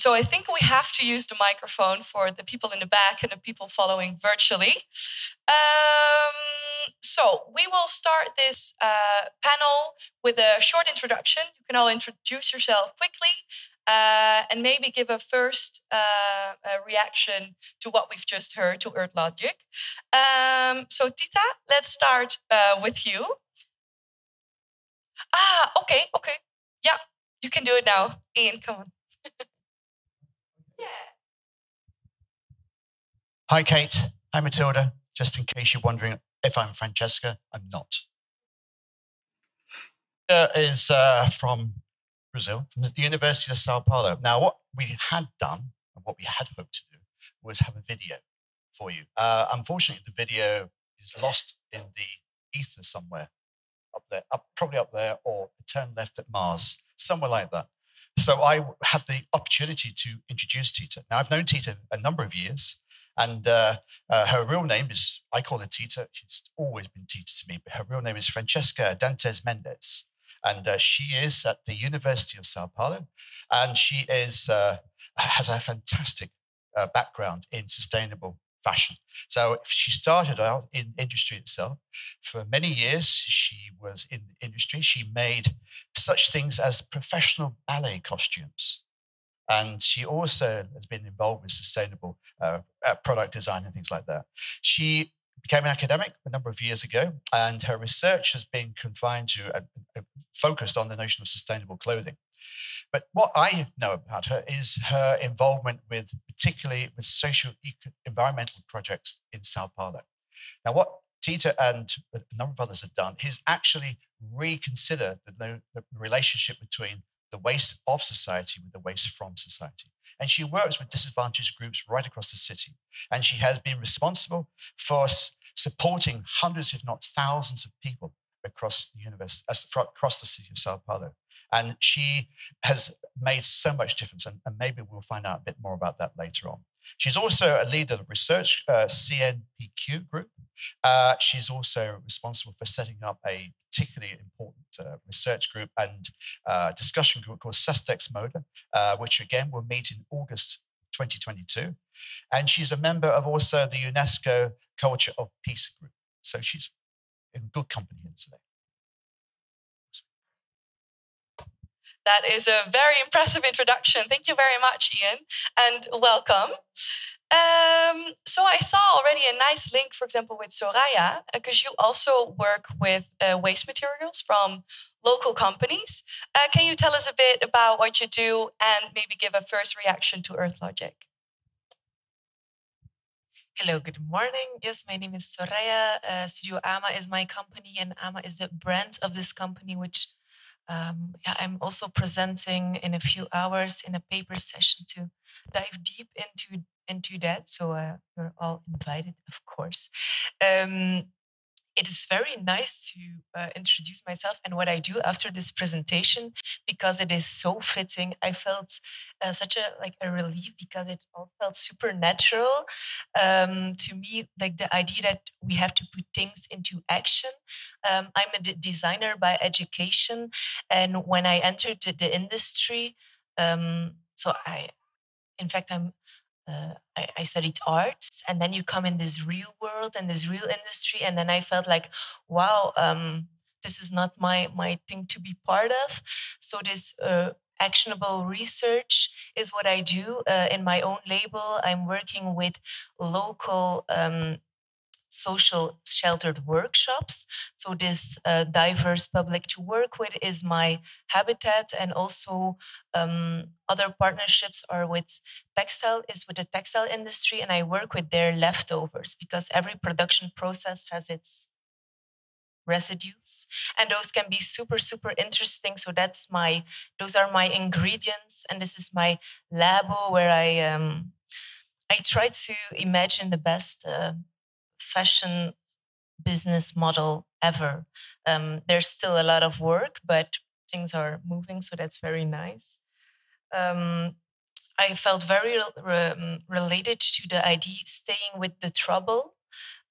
So I think we have to use the microphone for the people in the back and the people following virtually. So we will start this panel with a short introduction. You can all introduce yourself quickly and maybe give a first reaction to what we've just heard, to Earth Logic. So Tita, let's start with you. Okay. Yeah, you can do it now. Ian, come on. Yeah. Hi, Kate. Hi, Matilda. Just in case you're wondering if I'm Francesca, I'm not. Is from Brazil, from the University of Sao Paulo. Now, what we had done, and what we had hoped to do, was have a video for you. Unfortunately, the video is lost in the ether somewhere, up there, probably up there, or turn left at Mars, somewhere like that. So I have the opportunity to introduce Tita. Now, I've known Tita a number of years, and her real name is, I call her Tita. She's always been Tita to me, but her real name is Fancisca Dantas Mendes. And she is at the University of Sao Paulo, and she is has a fantastic background in sustainable fashion. So she started out in industry itself. For many years, she was in the industry. She made such things as professional ballet costumes. And she also has been involved with sustainable product design and things like that. She became an academic a number of years ago, and her research has been confined to focused on the notion of sustainable clothing. But what I know about her is her involvement with, particularly with social environmental projects in Sao Paulo. Now, what Tita and a number of others have done is actually reconsider the relationship between the waste of society with the waste from society. And she works with disadvantaged groups right across the city. And she has been responsible for supporting hundreds, if not thousands, of people across the university, across the city of Sao Paulo. And she has made so much difference, and maybe we'll find out a bit more about that later on. She's also a leader of research CNPQ group. She's also responsible for setting up a particularly important research group and discussion group called SUSTEXMODA, which again will meet in August 2022. And she's a member of also the UNESCO Culture of Peace group. So she's in good company here today. That is a very impressive introduction. Thank you very much, Ian, and welcome. So I saw already a nice link, for example, with Soraya, because you also work with waste materials from local companies. Can you tell us a bit about what you do and maybe give a first reaction to Earth Logic? Hello, good morning. Yes, my name is Soraya. Studio AMA is my company, and AMA is the brand of this company, which I'm also presenting in a few hours in a paper session to dive deep into that. So you're all invited, of course. It is very nice to introduce myself and what I do after this presentation, because it is so fitting. I felt such a relief, because it all felt supernatural to me. Like the idea that we have to put things into action. I'm a designer by education, and when I entered the industry, I studied arts, and then you come in this real world and this real industry, and then I felt like, wow, this is not my thing to be part of. So this actionable research is what I do in my own label. I'm working with local social sheltered workshops. So this diverse public to work with is my habitat, and also other partnerships are with the textile industry, and I work with their leftovers, because every production process has its residues, and those can be super, super interesting. So those are my ingredients, and this is my labo where I try to imagine the best fashion business model ever. There's still a lot of work, but things are moving, so that's very nice. I felt very related to the idea staying with the trouble.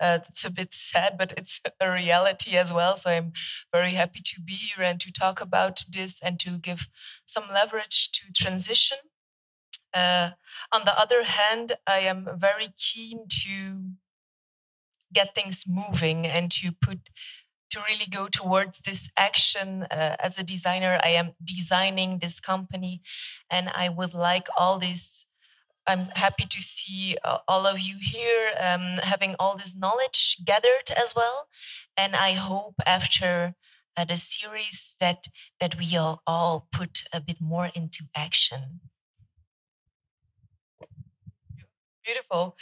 It's a bit sad, but it's a reality as well. So I'm very happy to be here and to talk about this and to give some leverage to transition. On the other hand, I am very keen to get things moving and to really go towards this action. As a designer, I am designing this company, and I would like all this. I'm happy to see all of you here having all this knowledge gathered as well. And I hope after the series that we all put a bit more into action. Beautiful.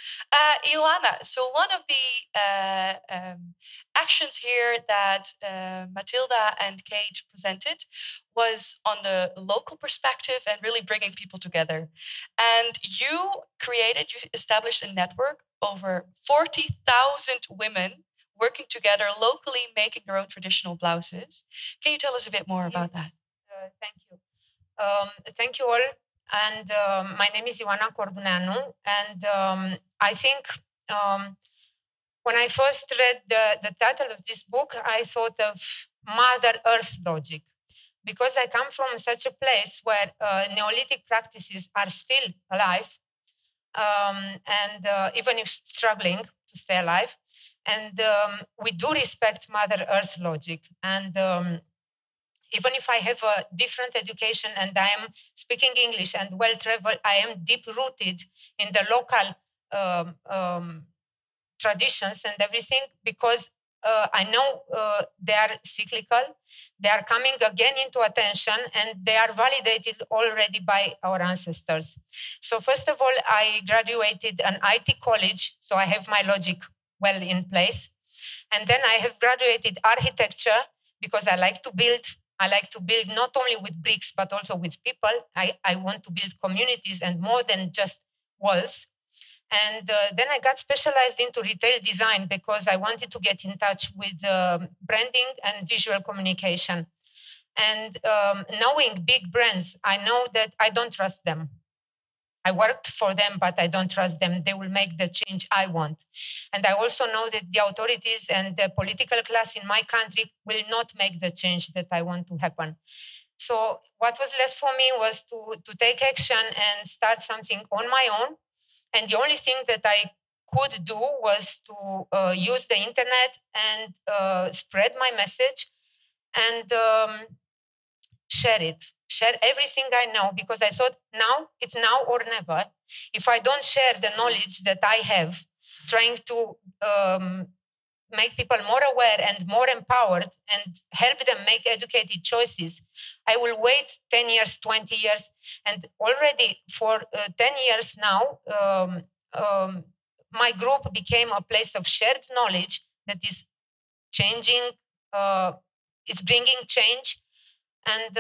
Ioana, so one of the actions here that Matilda and Kate presented was on the local perspective and really bringing people together. And you established a network over 40,000 women working together locally, making their own traditional blouses. Can you tell us a bit more about that? Thank you. Thank you all. And my name is Ioana Corduneanu. And I think when I first read the title of this book, I thought of Mother Earth logic. Because I come from such a place where Neolithic practices are still alive, and even if struggling to stay alive. And we do respect Mother Earth logic. And even if I have a different education and I am speaking English and well-traveled, I am deep-rooted in the local traditions and everything, because I know they are cyclical, they are coming again into attention, and they are validated already by our ancestors. So first of all, I graduated an IT college, so I have my logic well in place. And then I have graduated architecture because I like to build. I like to build not only with bricks, but also with people. I want to build communities and more than just walls. And then I got specialized into retail design because I wanted to get in touch with branding and visual communication. And knowing big brands, I know that I don't trust them. I worked for them, but I don't trust them. They will make the change I want. And I also know that the authorities and the political class in my country will not make the change that I want to happen. So what was left for me was to take action and start something on my own. And the only thing that I could do was to use the internet and spread my message and share it. Share everything I know, because I thought it's now or never. If I don't share the knowledge that I have, trying to make people more aware and more empowered and help them make educated choices, I will wait 10 years, 20 years. And already for 10 years now, my group became a place of shared knowledge that is changing, it's bringing change. And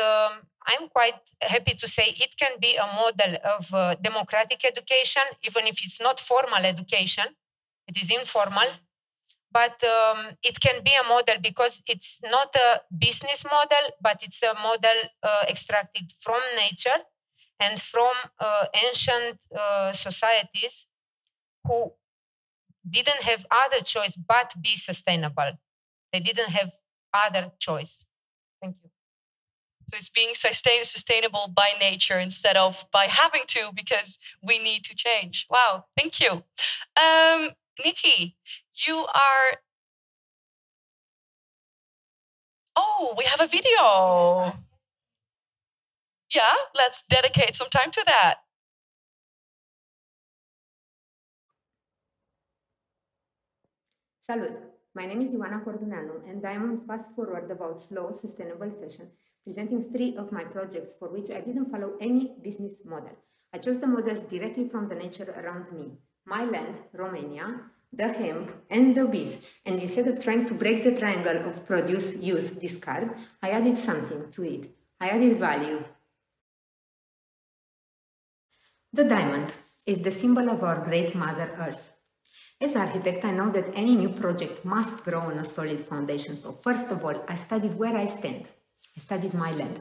I'm quite happy to say it can be a model of democratic education, even if it's not formal education, it is informal. But it can be a model because it's not a business model, but it's a model extracted from nature and from ancient societies who didn't have other choice but be sustainable. They didn't have other choice. Thank you. So it's being sustainable by nature instead of by having to, because we need to change. Wow, thank you. Niki, you are... Oh, we have a video. Yeah, let's dedicate some time to that. Salut! My name is Ioana Corduneanu, and I am on Fast Forward about slow, sustainable fashion, presenting 3 of my projects for which I didn't follow any business model. I chose the models directly from the nature around me. My land, Romania, the hemp, and the bees. And instead of trying to break the triangle of produce, use, discard, I added something to it. I added value. The diamond is the symbol of our great Mother Earth. As architect, I know that any new project must grow on a solid foundation. So first of all, I studied where I stand. I studied my land,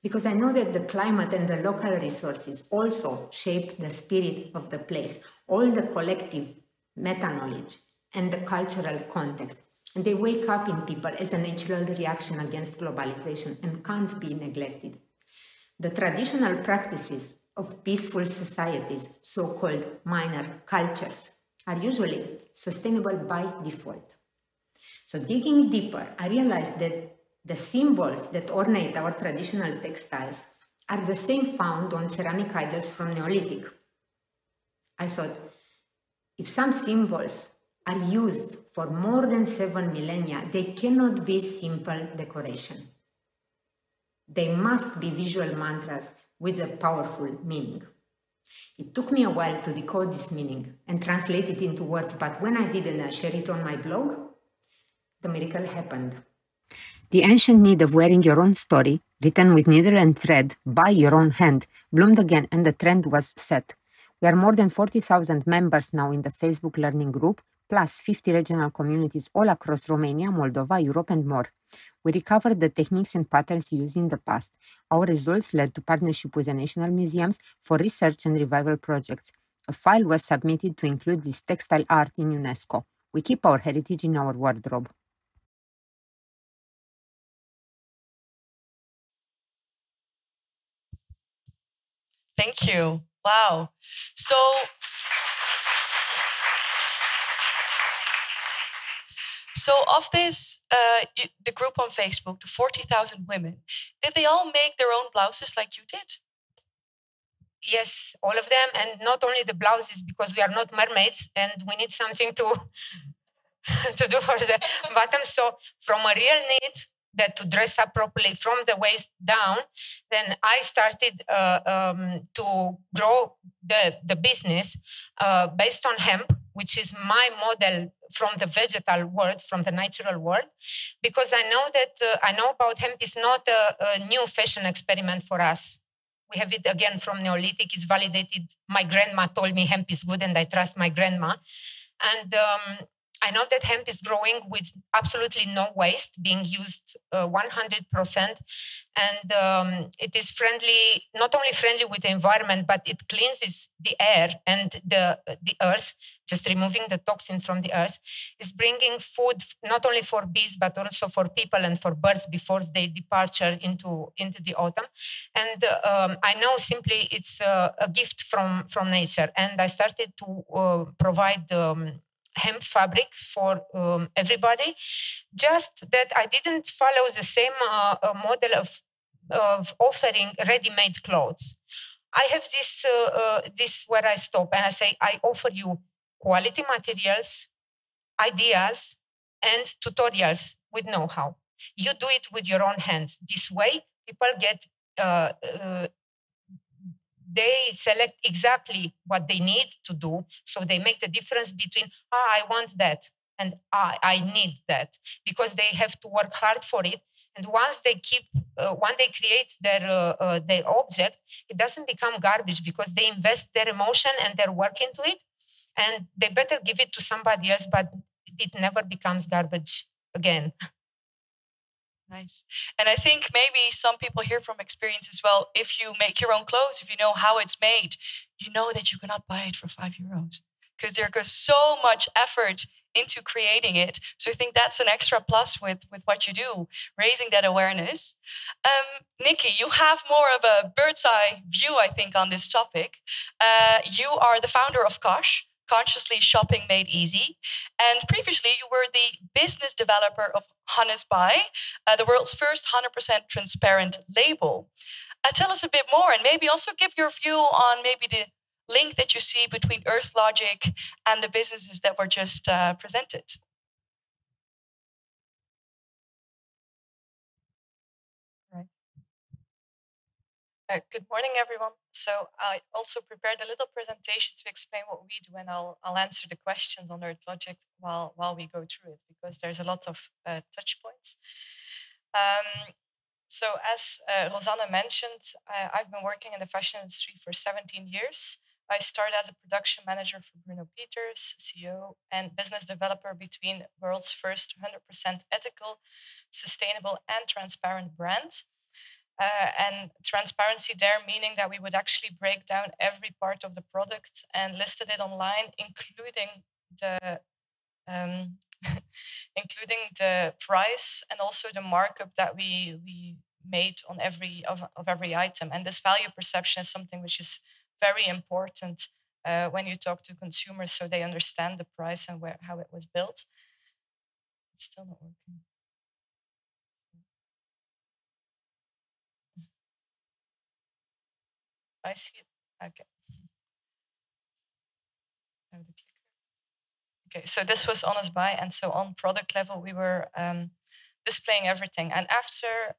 because I know that the climate and the local resources also shape the spirit of the place, all the collective meta-knowledge and the cultural context. And they wake up in people as a natural reaction against globalization and can't be neglected. The traditional practices of peaceful societies, so-called minor cultures, are usually sustainable by default. So digging deeper, I realized that the symbols that ornate our traditional textiles are the same found on ceramic idols from Neolithic. I thought, if some symbols are used for more than 7 millennia, they cannot be simple decoration. They must be visual mantras with a powerful meaning. It took me a while to decode this meaning and translate it into words, but when I did and I shared it on my blog, the miracle happened. The ancient need of wearing your own story, written with needle and thread by your own hand, bloomed again and the trend was set. We are more than 40,000 members now in the Facebook Learning Group, plus 50 regional communities all across Romania, Moldova, Europe, and more. We recovered the techniques and patterns used in the past. Our results led to partnership with the national museums for research and revival projects. A file was submitted to include this textile art in UNESCO. We keep our heritage in our wardrobe. Thank you. Wow. So of this, the group on Facebook, the 40,000 women, did they all make their own blouses like you did? Yes, all of them. And not only the blouses, because we are not mermaids and we need something to, to do for the bottom. So from a real need, that to dress up properly from the waist down, then I started to grow the business based on hemp, which is my model from the vegetal world, from the natural world, because I know that I know about hemp is not a new fashion experiment for us. We have it again from Neolithic. It's validated. My grandma told me hemp is good, and I trust my grandma. And I know that hemp is growing with absolutely no waste, being used 100%. And it is friendly, not only friendly with the environment, but it cleanses the air and the earth, just removing the toxin from the earth. Is bringing food not only for bees, but also for people and for birds before their departure into the autumn. And I know simply it's a gift from nature. And I started to provide hemp fabric for everybody, just that I didn't follow the same model of offering ready-made clothes. I have this where I stop and I say, I offer you quality materials, ideas, and tutorials with know-how. You do it with your own hands. This way, people get they select exactly what they need to do. So they make the difference between, I want that and I need that, because they have to work hard for it. And once they create their object, it doesn't become garbage because they invest their emotion and their work into it. And they better give it to somebody else, but it never becomes garbage again. Nice. And I think maybe some people hear from experience as well, if you make your own clothes, if you know how it's made, you know that you cannot buy it for €5 because there goes so much effort into creating it. So I think that's an extra plus with what you do, raising that awareness. Niki, you have more of a bird's eye view, I think, on this topic. You are the founder of COSH, Consciously Shopping Made Easy. And previously, you were the business developer of Hannes Buy, the world's first 100% transparent label. Tell us a bit more and maybe also give your view on maybe the link that you see between Earth Logic and the businesses that were just presented. Good morning, everyone. So I also prepared a little presentation to explain what we do, and I'll answer the questions on Earth Logic while we go through it, because there's a lot of touch points. So as Rozanne mentioned, I've been working in the fashion industry for 17 years. I started as a production manager for Bruno Peters, CEO and business developer between the world's first 100% ethical, sustainable, and transparent brand. And transparency there, meaning that we would actually break down every part of the product and listed it online, including the including the price and also the markup that we made on every item. And this value perception is something which is very important when you talk to consumers, so they understand the price and how it was built. It's still not working. I see it. Okay. Okay, so this was Honest Buy, and so on product level, we were displaying everything. And after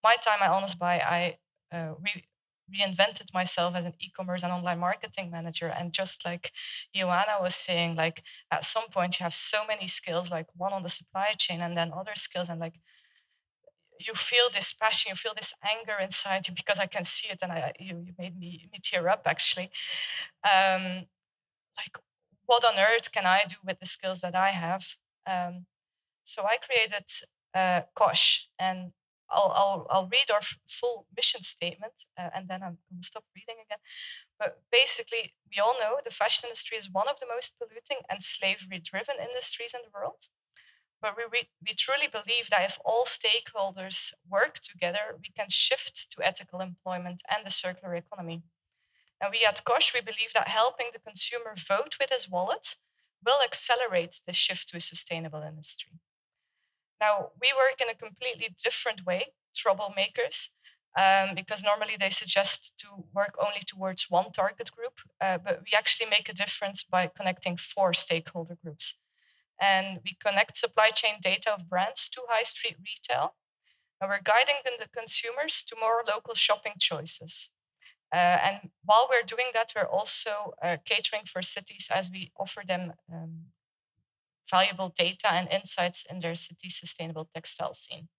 my time at Honest Buy, I reinvented myself as an e-commerce and online marketing manager. And just like Ioana was saying, like at some point you have so many skills, like one on the supply chain and then other skills, and like you feel this passion, you feel this anger inside you, because I can see it, and you made me tear up actually. Like, what on earth can I do with the skills that I have? So I created COSH, and I'll read our full mission statement, and then I'm going to stop reading again. But basically, we all know the fashion industry is one of the most polluting and slavery-driven industries in the world. But we truly believe that if all stakeholders work together, we can shift to ethical employment and the circular economy. And we at COSH, we believe that helping the consumer vote with his wallet will accelerate the shift to a sustainable industry. Now, we work in a completely different way, troublemakers, because normally they suggest to work only towards one target group, but we actually make a difference by connecting 4 stakeholder groups. And we connect supply chain data of brands to high street retail. And we're guiding the consumers to more local shopping choices. And while we're doing that, we're also catering for cities as we offer them valuable data and insights in their city's sustainable textile scene.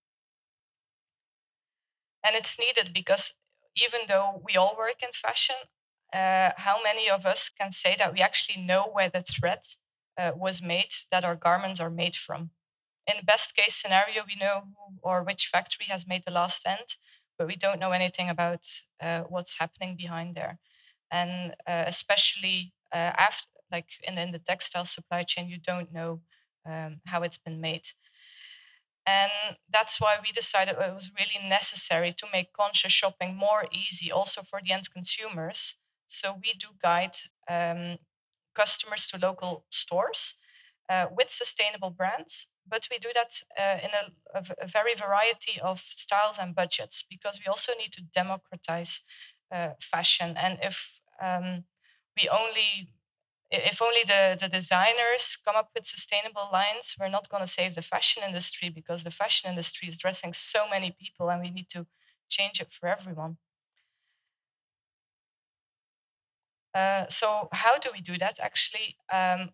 And it's needed because even though we all work in fashion, how many of us can say that we actually know where the thread was made that our garments are made from? In the best case scenario, we know who or which factory has made the last end, but we don't know anything about what's happening behind there. And especially after, like in the textile supply chain, you don't know how it's been made. And that's why we decided it was really necessary to make conscious shopping more easy also for the end consumers. So we do guide customers to local stores with sustainable brands, but we do that in a very variety of styles and budgets, because we also need to democratize fashion. And if only the designers come up with sustainable lines, we're not going to save the fashion industry, because the fashion industry is dressing so many people and we need to change it for everyone. So how do we do that? Actually,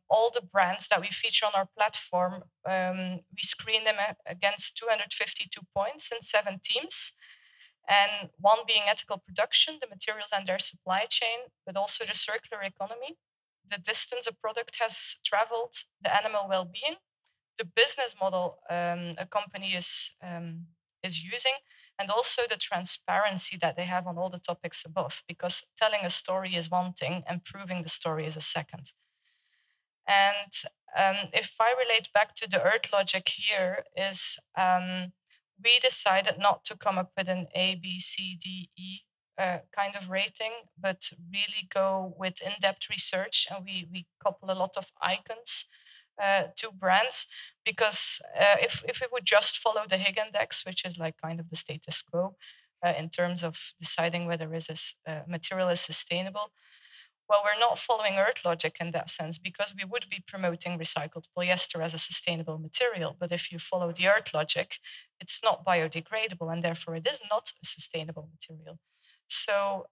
all the brands that we feature on our platform, we screen them against 252 points in 7 teams. And one being ethical production, the materials and their supply chain, but also the circular economy, the distance a product has traveled, the animal well-being, the business model a company is using, and also the transparency that they have on all the topics above, because telling a story is one thing and proving the story is a second. And if I relate back to the Earth logic here is we decided not to come up with an A, B, C, D, E kind of rating, but really go with in-depth research. And we couple a lot of icons to brands, because if we would just follow the Higg index, which is like kind of the status quo in terms of deciding whether a material is sustainable, well, we're not following Earth logic in that sense, because we would be promoting recycled polyester as a sustainable material. But if you follow the Earth logic, it's not biodegradable, and therefore it is not a sustainable material. So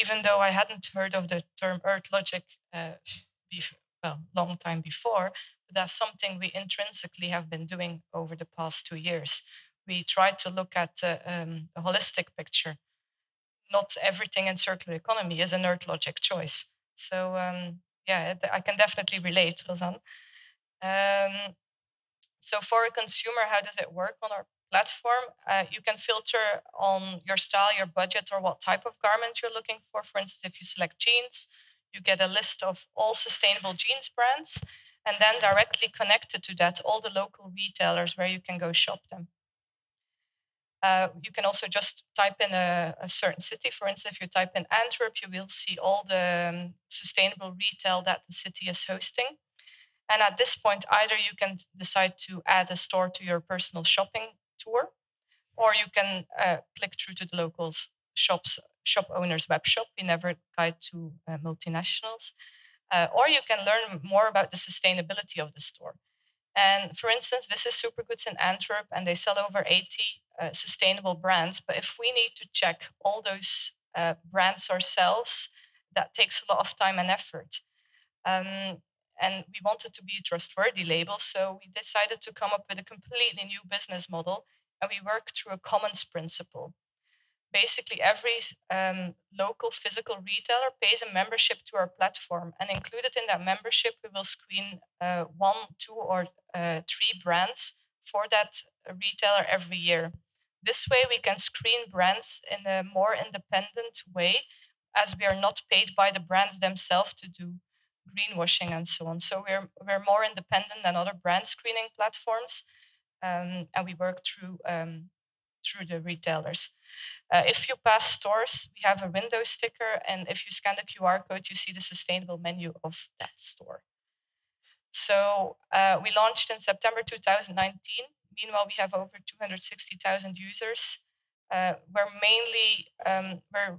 even though I hadn't heard of the term Earth logic long time before, but that's something we intrinsically have been doing over the past 2 years. We tried to look at a holistic picture. Not everything in circular economy is an Earth logic choice. So yeah, I can definitely relate, Rozanne. So for a consumer, how does it work on our platform? You can filter on your style, your budget, or what type of garment you're looking for. For instance, if you select jeans, you get a list of all sustainable jeans brands, and then directly connected to that, all the local retailers where you can go shop them. You can also just type in a certain city. For instance, if you type in Antwerp, you will see all the sustainable retail that the city is hosting. And at this point, either you can decide to add a store to your personal shopping tour, or you can click through to the local shop owner's web shop. We never guide to multinationals. Or you can learn more about the sustainability of the store. And for instance, this is Supergoods in Antwerp, and they sell over 80 sustainable brands. But if we need to check all those brands ourselves, that takes a lot of time and effort. And we wanted to be a trustworthy label, so we decided to come up with a completely new business model, and we work through a commons principle. Basically, every local physical retailer pays a membership to our platform, and included in that membership, we will screen 1, 2, or 3 brands for that retailer every year. This way, we can screen brands in a more independent way, as we are not paid by the brands themselves to do greenwashing and so on. So we're more independent than other brand screening platforms, and we work through the retailers. If you pass stores, we have a window sticker, and if you scan the QR code, you see the sustainable menu of that store. So we launched in September 2019. Meanwhile, we have over 260,000 users. We're mainly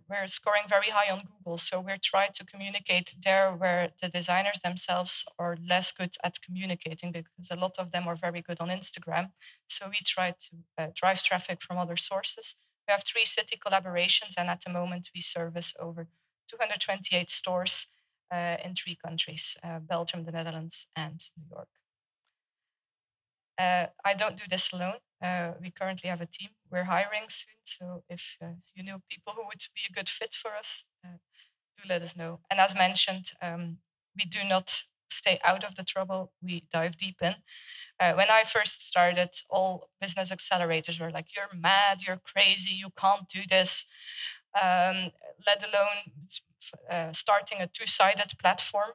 we're scoring very high on Google, so we're trying to communicate there where the designers themselves are less good at communicating, because a lot of them are very good on Instagram. So we try to drive traffic from other sources. We have 3 city collaborations, and at the moment we service over 228 stores in 3 countries: Belgium, the Netherlands, and New York. I don't do this alone. We currently have a team. We're hiring soon, so if you know people who would be a good fit for us, do let us know. And as mentioned, we do not stay out of the trouble. We dive deep in. When I first started, all business accelerators were like, "You're mad, you're crazy, you can't do this," let alone starting a 2-sided platform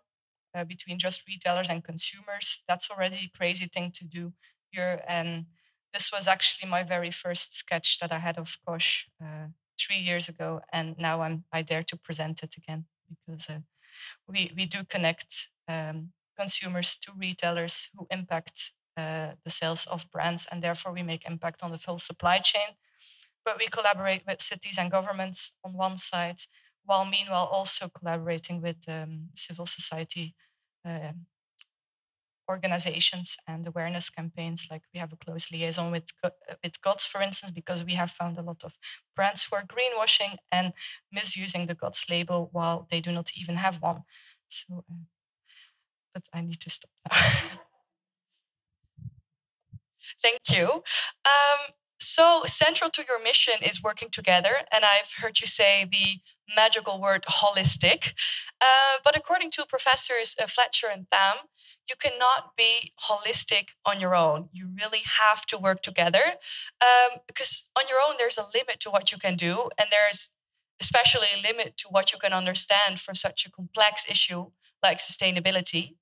between just retailers and consumers. That's already a crazy thing to do here. And this was actually my very first sketch that I had of COSH 3 years ago. And now I dare to present it again, because we do connect consumers to retailers who impact the sales of brands, and therefore we make impact on the full supply chain. But we collaborate with cities and governments on one side, while meanwhile also collaborating with civil society organizations and awareness campaigns. Like we have a close liaison with GOTS, for instance, because we have found a lot of brands who are greenwashing and misusing the GOTS label while they do not even have one. So, but I need to stop now. Thank you. So central to your mission is working together, and I've heard you say the magical word holistic. But according to professors Fletcher and Tham, you cannot be holistic on your own. You really have to work together, because on your own there's a limit to what you can do, and there's especially a limit to what you can understand for such a complex issue like sustainability.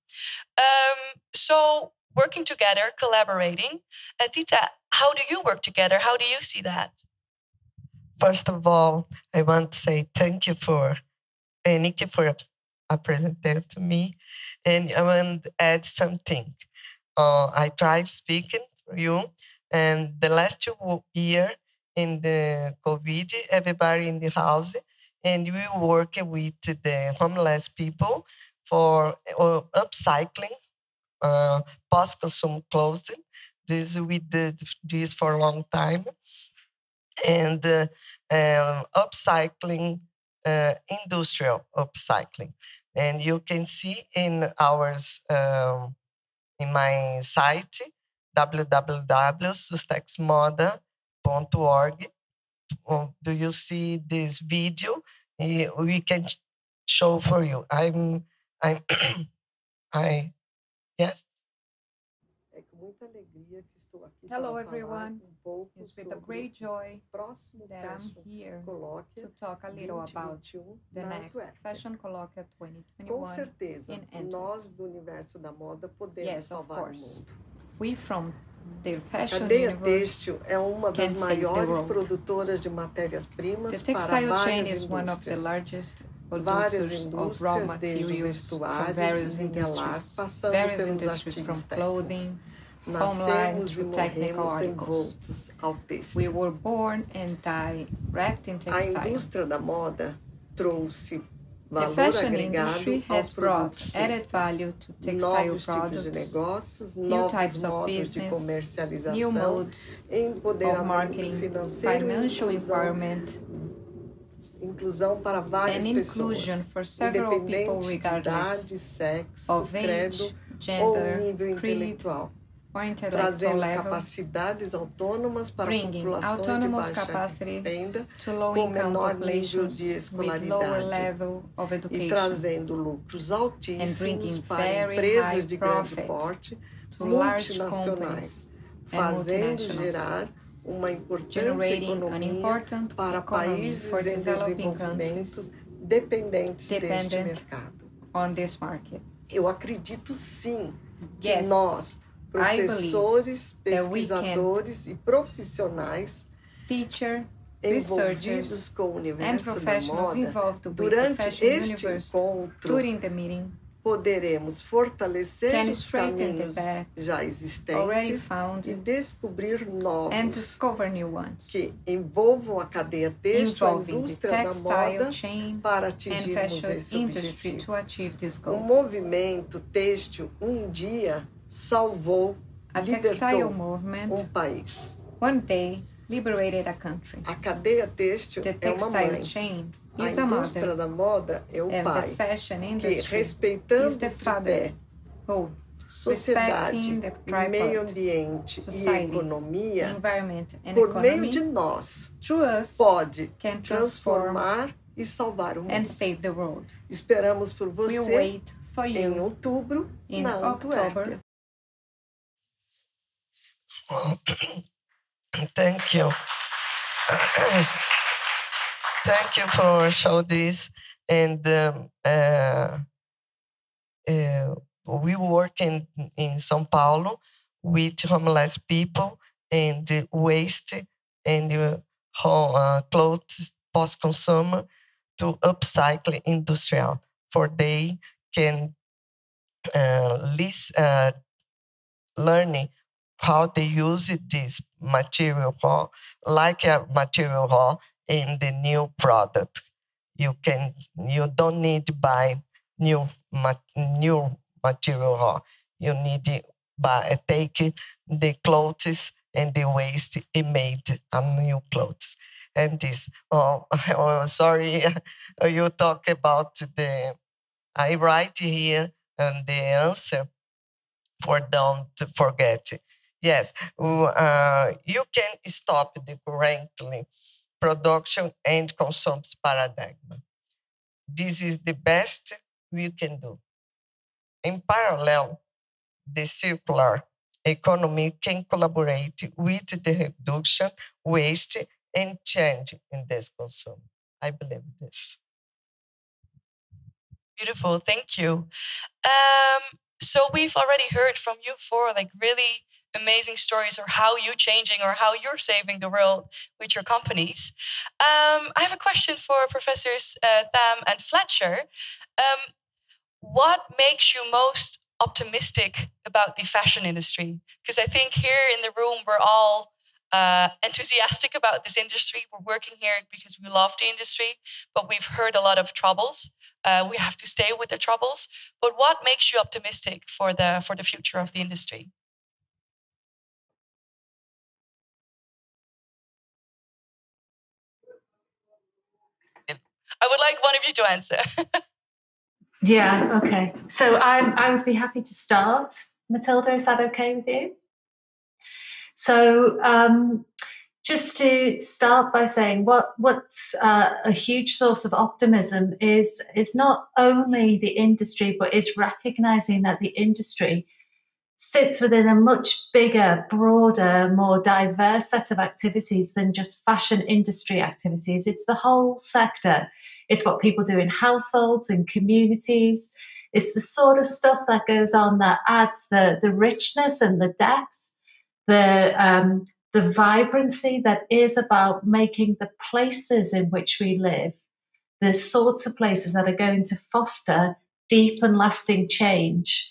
So working together, collaborating. Tita, how do you work together? How do you see that? First of all, I want to say thank you for Niki for presenting to me. And I want to add something. I tried speaking for you, and the last 2 years in the COVID, everybody in the house, and we work with the homeless people for upcycling, post-consumer clothing. We did this for a long time. And upcycling, industrial upcycling. And you can see in ours, in my site, www.SUSTEXMODA.org. Do you see this video? We can show for you. Yes. Hello everyone, it's with a great joy that I'm here to talk a little about the next Fashion Colloquia 2021 in Antwerp. Yes, of course. We from the A fashion cadeia universe têxtil é uma das can save the maiores world. produtoras de The matérias-primas para textile chain várias is one of the indústrias. largest Várias producers of raw indústrias, desde o materials from vestuário, various linha lar, industries, passando various pelos industries from artigos técnicos. clothing, home line Nascemos e to technical morremos articles. envoltos ao We têxtil. were born and die wrapped in A textile. indústria da moda trouxe The valor fashion agregado industry aos has brought produtos added têxteis. value to textile Novos tipos de products, negócios, new novos types of modos de business, new comercialização, modes of empoderamento marketing, financeiro e financial empowerment, inclusão para várias and pessoas, inclusion for several people independente de regardless idade, sexo, of credo age, ou gender, nível creed, intelectual, or intellectual trazendo level, capacidades autônomas para bringing populações de autonomous baixa capacity renda to com low-income menor nível populations de with lower escolaridade level of e education, trazendo lucros and altíssimos bringing para very empresas high de grande profit porte, to large multinacionais, companies and fazendo multinationals, gerar uma importante generating an economia important para economy países for em developing desenvolvimento countries dependentes deste dependent mercado. on this market. Eu acredito sim que Yes, nós, I professores, that we can pesquisadores e profissionais teacher, envolvidos researchers, com o and universo da professionals moda, involved with the durante fashion este universe encontro, during the meeting poderemos fortalecer can os straighten the caminhos path já already existentes found e descobrir and novos discover new ones, que envolvam a cadeia têxtil, a involving the indústria da textile moda, chain para and atingirmos fashion esse industry objetivo. to achieve this O goal. movimento têxtil dia salvou, A textile libertou movement país. one day liberated a country. A cadeia têxtil The é uma textile mãe. chain A is a indústria mother, da moda é o and the pai, fashion que industry is respeitando the o tripé, father who, sociedade, respecting the meio tripod, ambiente e society, economia, environment, and por meio economy, de nós, through us, pode can transform transformar e salvar o and mundo. save the world. Esperamos por We'll você wait for em you outubro in na Antuérpia. October. Thank you. Thank you for showing this. And we work in São Paulo with homeless people and waste and clothes post-consumer to upcycle industrial for they can learning how they use this material raw, like a material raw in the new product. You don't need to buy new material raw. You need to take the clothes and the waste and made a new clothes. And this, sorry, you talk about I write here and the answer for them to forget. Yes, you can stop the currently production and consumption paradigm. This is the best we can do. In parallel, the circular economy can collaborate with the reduction, waste, and change in this consumption. I believe this. Beautiful, thank you. So we've already heard from you four really amazing stories of how you're changing or how you're saving the world with your companies. I have a question for Professors Tham and Fletcher. What makes you most optimistic about the fashion industry? Because I think here in the room, we're all enthusiastic about this industry. We're working here because we love the industry, but we've heard a lot of troubles. We have to stay with the troubles. But what makes you optimistic for the future of the industry? I would like one of you to answer. Yeah, okay. So I would be happy to start. Matilda, is that okay with you? So just to start by saying what's a huge source of optimism is not only the industry, but is recognizing that the industry sits within a much bigger, broader, more diverse set of activities than just fashion industry activities. It's the whole sector. It's what people do in households and communities. It's the sort of stuff that goes on that adds the richness and the depth the vibrancy that is about making the places in which we live the sorts of places that are going to foster deep and lasting change.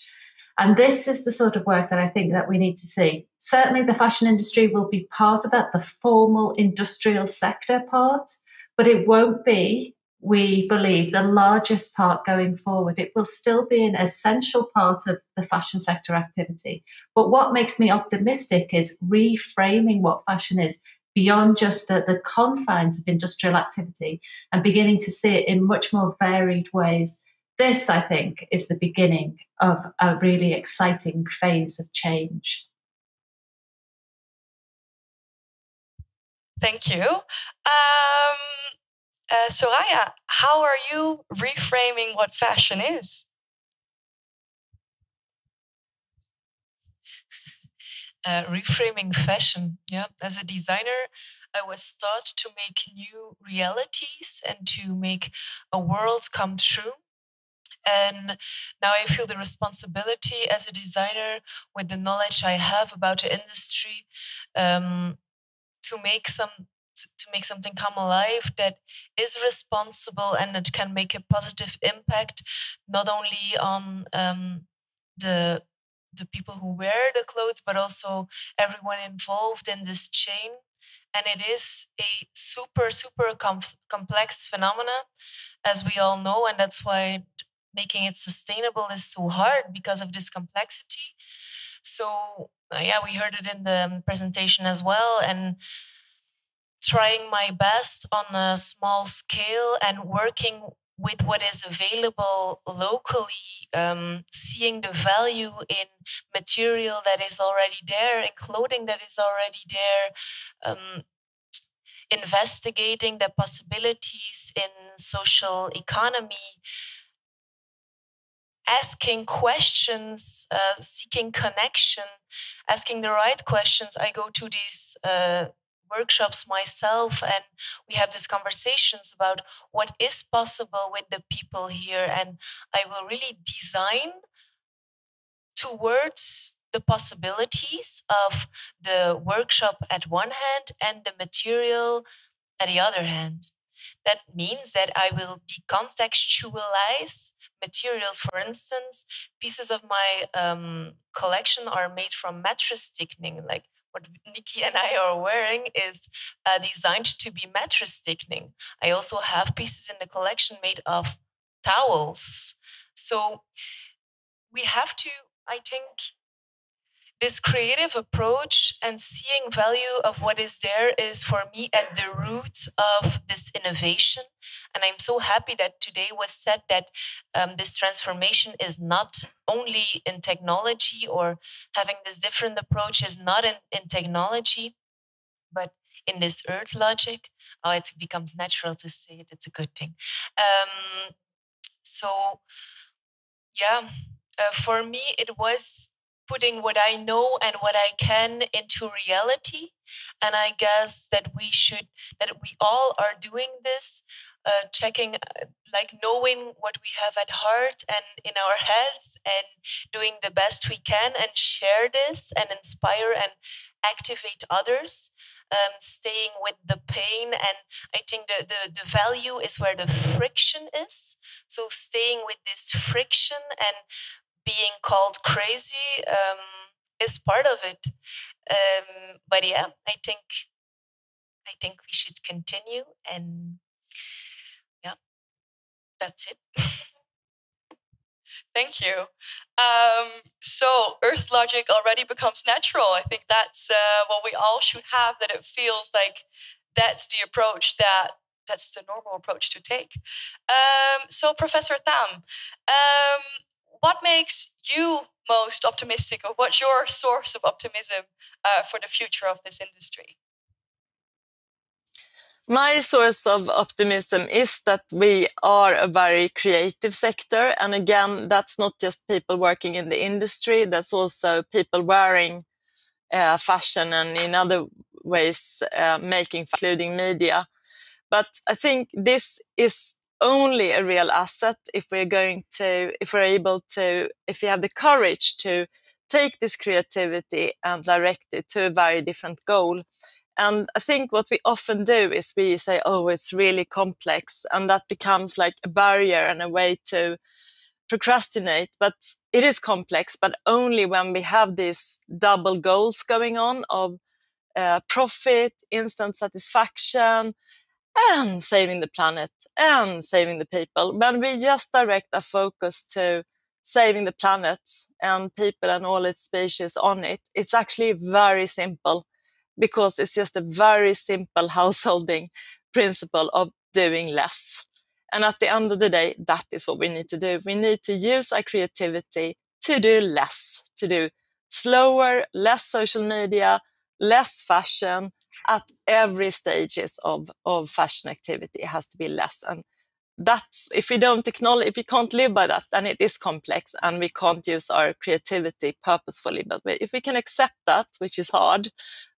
And this is the sort of work that I think that we need to see. Certainly the fashion industry will be part of that, the formal industrial sector part, but it won't be, we believe, the largest part going forward. It will still be an essential part of the fashion sector activity. But what makes me optimistic is reframing what fashion is beyond just the confines of industrial activity and beginning to see it in much more varied ways. This, I think, is the beginning of a really exciting phase of change. Thank you. Soraya, how are you reframing what fashion is? Reframing fashion. Yeah, as a designer, I was taught to make new realities and to make a world come true. And now I feel the responsibility as a designer, with the knowledge I have about the industry, to make something come alive that is responsible and that can make a positive impact, not only on the people who wear the clothes, but also everyone involved in this chain. And it is a super, super complex phenomena, as we all know, and that's why making it sustainable is so hard, because of this complexity. So yeah, we heard it in the presentation as well, and trying my best on a small scale and working with what is available locally, seeing the value in material that is already there, in clothing that is already there, investigating the possibilities in social economy, asking questions, seeking connection, asking the right questions. I go to these workshops myself, and we have these conversations about what is possible with the people here, and I will really design towards the possibilities of the workshop at one hand and the material at the other hand. That means that I will decontextualize materials. For instance, pieces of my collection are made from mattress thickening, like what Niki and I are wearing is designed to be mattress thickening. I also have pieces in the collection made of towels. So we have to, I think, this creative approach and seeing value of what is there is, for me, at the root of this innovation. And I'm so happy that today was said that this transformation is not only in technology, or having this different approach is not in technology, but in this earth logic. Oh, it becomes natural to say it. It's a good thing. So, yeah, for me, it was putting what I know and what I can into reality. And I guess that we all are doing this, checking, like knowing what we have at heart and in our heads, and doing the best we can and share this and inspire and activate others, staying with the pain. And I think the value is where the friction is. So staying with this friction and being called crazy is part of it. But yeah, I think we should continue, and yeah, that's it. Thank you. So Earth logic already becomes natural. I think that's what we all should have, that it feels like that's the approach that's the normal approach to take. So Professor Tam, what makes you most optimistic, or what's your source of optimism for the future of this industry? My source of optimism is that we are a very creative sector. And again, that's not just people working in the industry, that's also people wearing fashion and in other ways making, including media. But I think this is only a real asset if we have the courage to take this creativity and direct it to a very different goal. And I think what we often do is we say, oh, it's really complex, and that becomes like a barrier and a way to procrastinate. But it is complex, but only when we have these double goals going on of profit, instant satisfaction, and saving the planet and saving the people. When we just direct our focus to saving the planet and people and all its species on it, it's actually very simple, because it's just a very simple householding principle of doing less. And at the end of the day, that is what we need to do. We need to use our creativity to do less, to do slower, less social media, less fashion. At every stages of fashion activity, it has to be less. And that's, if we don't acknowledge, if we can't live by that, then it is complex and we can't use our creativity purposefully. But if we can accept that, which is hard,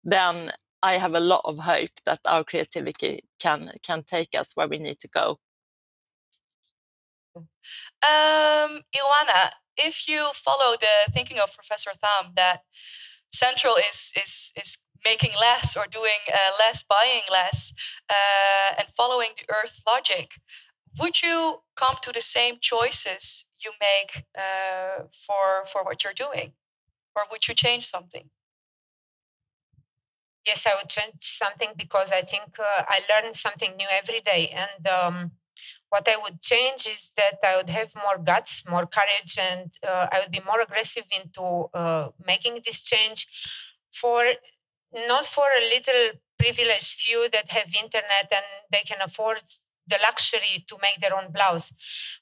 then I have a lot of hope that our creativity can take us where we need to go. Ioana, if you follow the thinking of Professor Tham, that central is making less or doing less, buying less, and following the earth logic, would you come to the same choices you make for what you're doing? Or would you change something? Yes, I would change something, because I think I learn something new every day. And what I would change is that I would have more guts, more courage, and I would be more aggressive into making this change not for a little privileged few that have internet and they can afford the luxury to make their own blouse.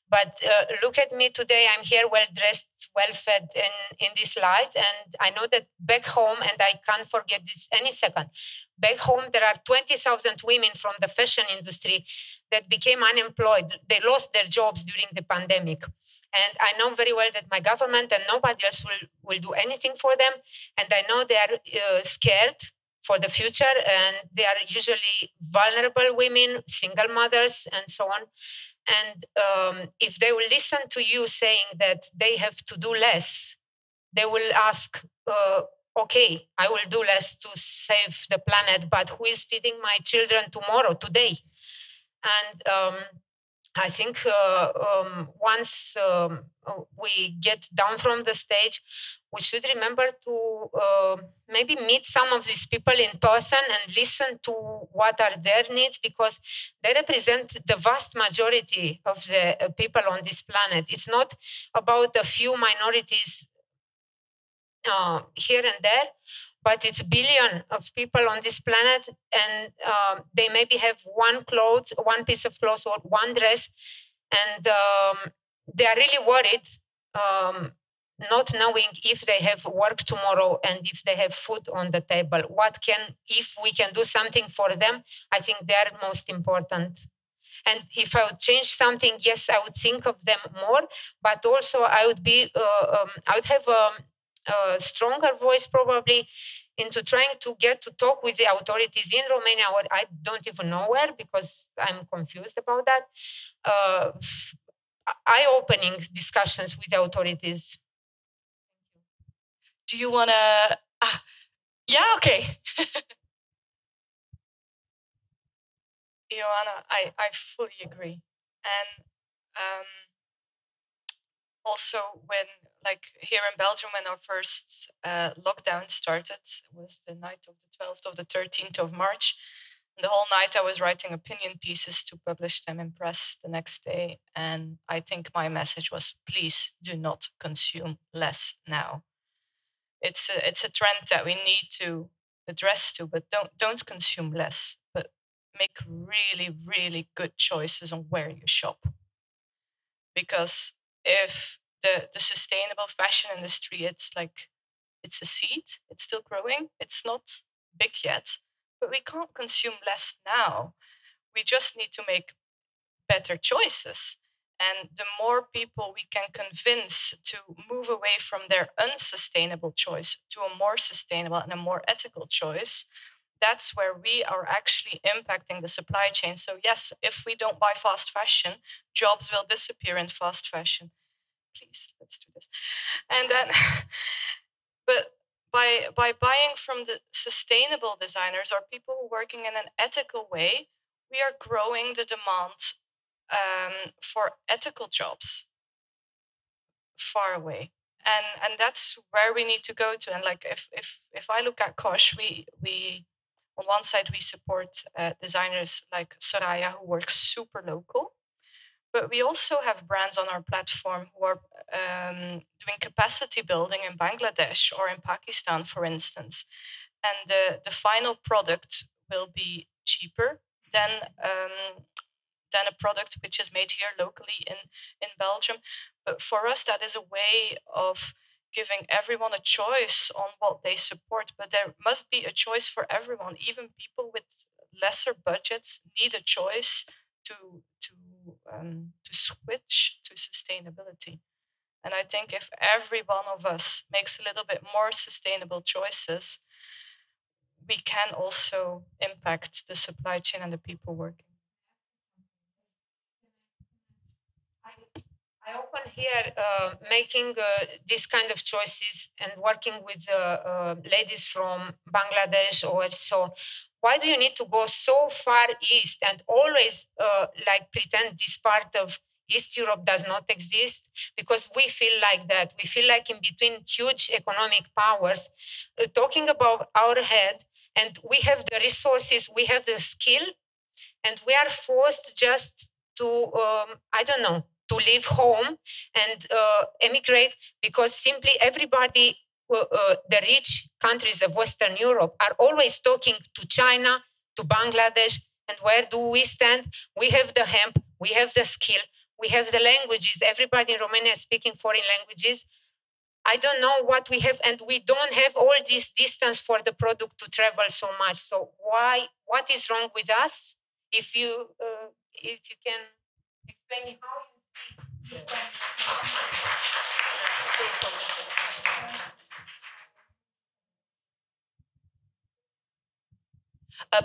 But look at me today. I'm here well-dressed, well-fed in this light. And I know that back home, and I can't forget this any second, back home there are 20,000 women from the fashion industry that became unemployed. They lost their jobs during the pandemic. And I know very well that my government and nobody else will do anything for them. And I know they are scared for the future, and they are usually vulnerable women, single mothers, and so on. And if they will listen to you saying that they have to do less, they will ask, okay, I will do less to save the planet, but who is feeding my children tomorrow, today? And I think once we get down from the stage, we should remember to maybe meet some of these people in person and listen to what are their needs, because they represent the vast majority of the people on this planet. It's not about a few minorities here and there, but it's billion of people on this planet, and they maybe have one piece of clothes or one dress, and they are really worried, not knowing if they have work tomorrow and if they have food on the table. If we can do something for them, I think they are most important. And if I would change something, yes, I would think of them more, but also I would have a stronger voice probably into trying to get to talk with the authorities in Romania, or I don't even know where, because I'm confused about that. Eye-opening discussions with the authorities. Do you want to... yeah, okay. Ioana, I fully agree. And also when, like here in Belgium, when our first lockdown started, it was the night of the 12th of the 13th of March. And the whole night I was writing opinion pieces to publish them in press the next day. And I think my message was, please do not consume less now. It's a trend that we need to address to, but don't consume less, but make really, really good choices on where you shop. Because if the sustainable fashion industry, it's a seed, it's still growing, it's not big yet, but we can't consume less now. We just need to make better choices. And the more people we can convince to move away from their unsustainable choice to a more sustainable and a more ethical choice, that's where we are actually impacting the supply chain. So yes, if we don't buy fast fashion, jobs will disappear in fast fashion. Please, let's do this. And then But by buying from the sustainable designers or people who are working in an ethical way, we are growing the demand for ethical jobs far away. And that's where we need to go to. And like if I look at COSH, we on one side we support designers like Soraya, who works super local, but we also have brands on our platform who are doing capacity building in Bangladesh or in Pakistan, for instance. And the final product will be cheaper than a product which is made here locally in Belgium. But for us, that is a way of giving everyone a choice on what they support. But there must be a choice for everyone. Even people with lesser budgets need a choice to switch to sustainability. And I think if every one of us makes a little bit more sustainable choices, we can also impact the supply chain and the people working. I often hear making these kind of choices and working with ladies from Bangladesh or so. Why do you need to go so far east and always like pretend this part of East Europe does not exist? Because we feel like that. We feel like in between huge economic powers, talking above our head, and we have the resources, we have the skill, and we are forced just to, I don't know, to leave home and emigrate, because simply everybody, the rich countries of Western Europe are always talking to China, to Bangladesh, and where do we stand? We have the hemp, we have the skill, we have the languages. Everybody in Romania is speaking foreign languages. I don't know what we have, and we don't have all this distance for the product to travel so much. So what is wrong with us? If you can explain how you see this.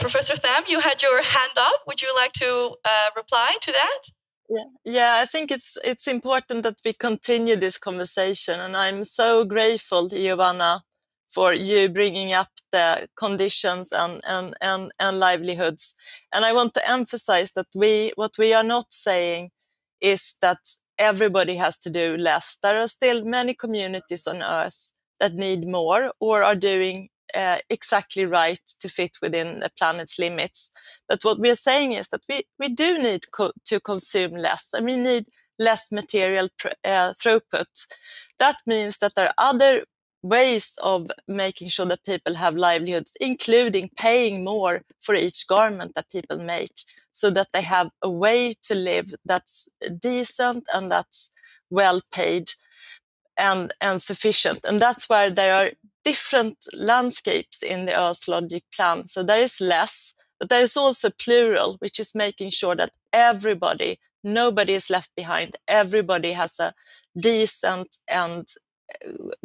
Professor Tham, you had your hand up. Would you like to reply to that? Yeah, I think it's important that we continue this conversation, and I'm so grateful, Ioana, for you bringing up the conditions and livelihoods. And I want to emphasize that what we are not saying is that everybody has to do less. There are still many communities on Earth that need more or are doing exactly right to fit within the planet's limits. But what we're saying is that we do need to consume less, and we need less material throughput. That means that there are other ways of making sure that people have livelihoods, including paying more for each garment that people make, so that they have a way to live that's decent and that's well paid and sufficient. And that's where there are different landscapes in the Earth Logic Plan. So there is less, but there is also plural, which is making sure that nobody is left behind. Everybody has a decent and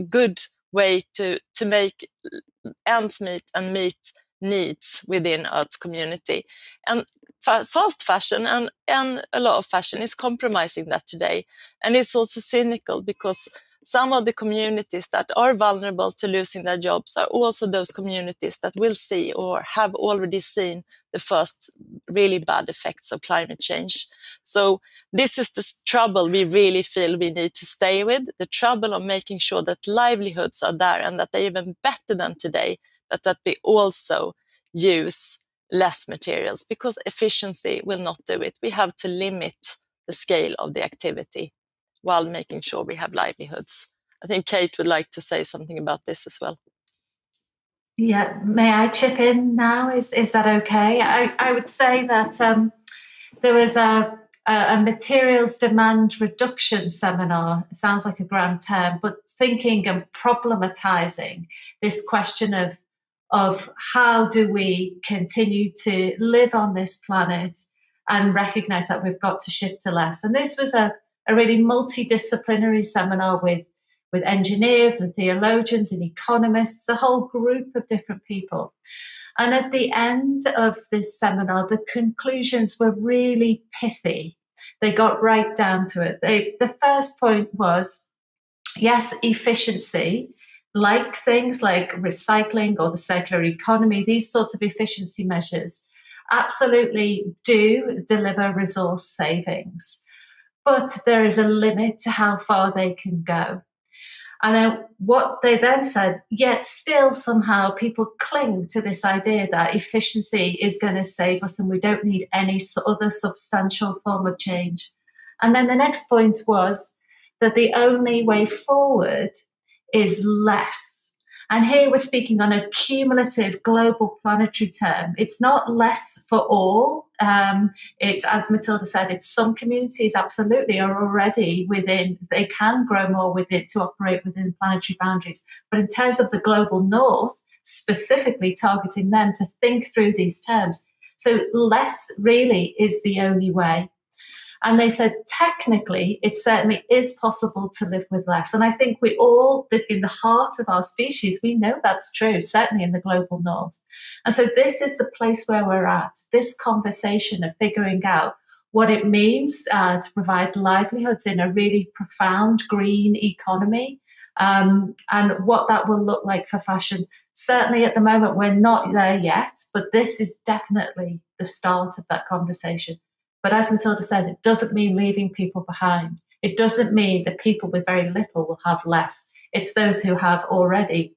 good way to make ends meet and meet needs within Earth's community. And fast fashion and a lot of fashion is compromising that today. And it's also cynical, because some of the communities that are vulnerable to losing their jobs are also those communities that will see or have already seen the first really bad effects of climate change. So this is the trouble we really feel we need to stay with, the trouble of making sure that livelihoods are there and that they're even better than today, but that we also use less materials, because efficiency will not do it. We have to limit the scale of the activity while making sure we have livelihoods. I think Kate would like to say something about this as well. Yeah, may I chip in now? Is that okay? I would say that there was a materials demand reduction seminar. It sounds like a grand term, but thinking and problematizing this question of how do we continue to live on this planet and recognize that we've got to shift to less. And this was a really multidisciplinary seminar with engineers and theologians and economists, a whole group of different people. And at the end of this seminar, the conclusions were really pithy. They got right down to it. The first point was, yes, efficiency, like things like recycling or the circular economy, these sorts of efficiency measures absolutely do deliver resource savings. But there is a limit to how far they can go. And then what they then said, yet still somehow people cling to this idea that efficiency is going to save us and we don't need any other substantial form of change. And then the next point was that the only way forward is less. And here we're speaking on a cumulative global planetary term. It's not less for all. It's, as Matilda said, it's some communities absolutely are already within, they can grow more with it to operate within planetary boundaries. But in terms of the global north, specifically targeting them to think through these terms. So less really is the only way. And they said, technically, it certainly is possible to live with less. And I think we all, in the heart of our species, we know that's true, certainly in the global north. And so this is the place where we're at, this conversation of figuring out what it means to provide livelihoods in a really profound green economy, and what that will look like for fashion. Certainly at the moment, we're not there yet, but this is definitely the start of that conversation. But as Matilda says, it doesn't mean leaving people behind. It doesn't mean that people with very little will have less. It's those who have already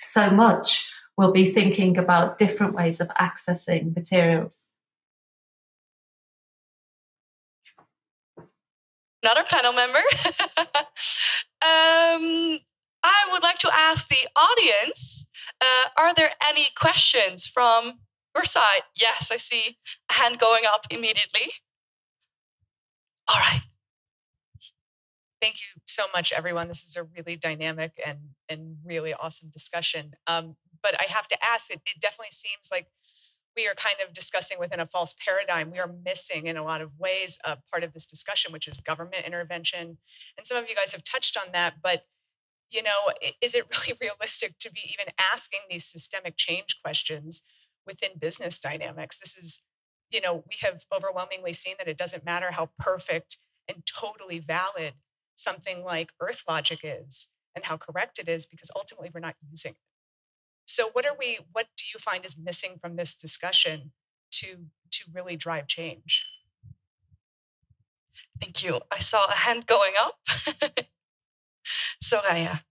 so much will be thinking about different ways of accessing materials. Another panel member. I would like to ask the audience, are there any questions from your side? Yes, I see a hand going up immediately. All right. Thank you so much, everyone. This is a really dynamic and really awesome discussion. But I have to ask, it definitely seems like we are kind of discussing within a false paradigm. We are missing in a lot of ways a part of this discussion, which is government intervention. And some of you guys have touched on that, but you know, is it really realistic to be even asking these systemic change questions within business dynamics? This is, you know, we have overwhelmingly seen that it doesn't matter how perfect and totally valid something like Earth logic is and how correct it is, because ultimately we're not using it. So what do you find is missing from this discussion to really drive change? Thank you. I saw a hand going up. Soraya.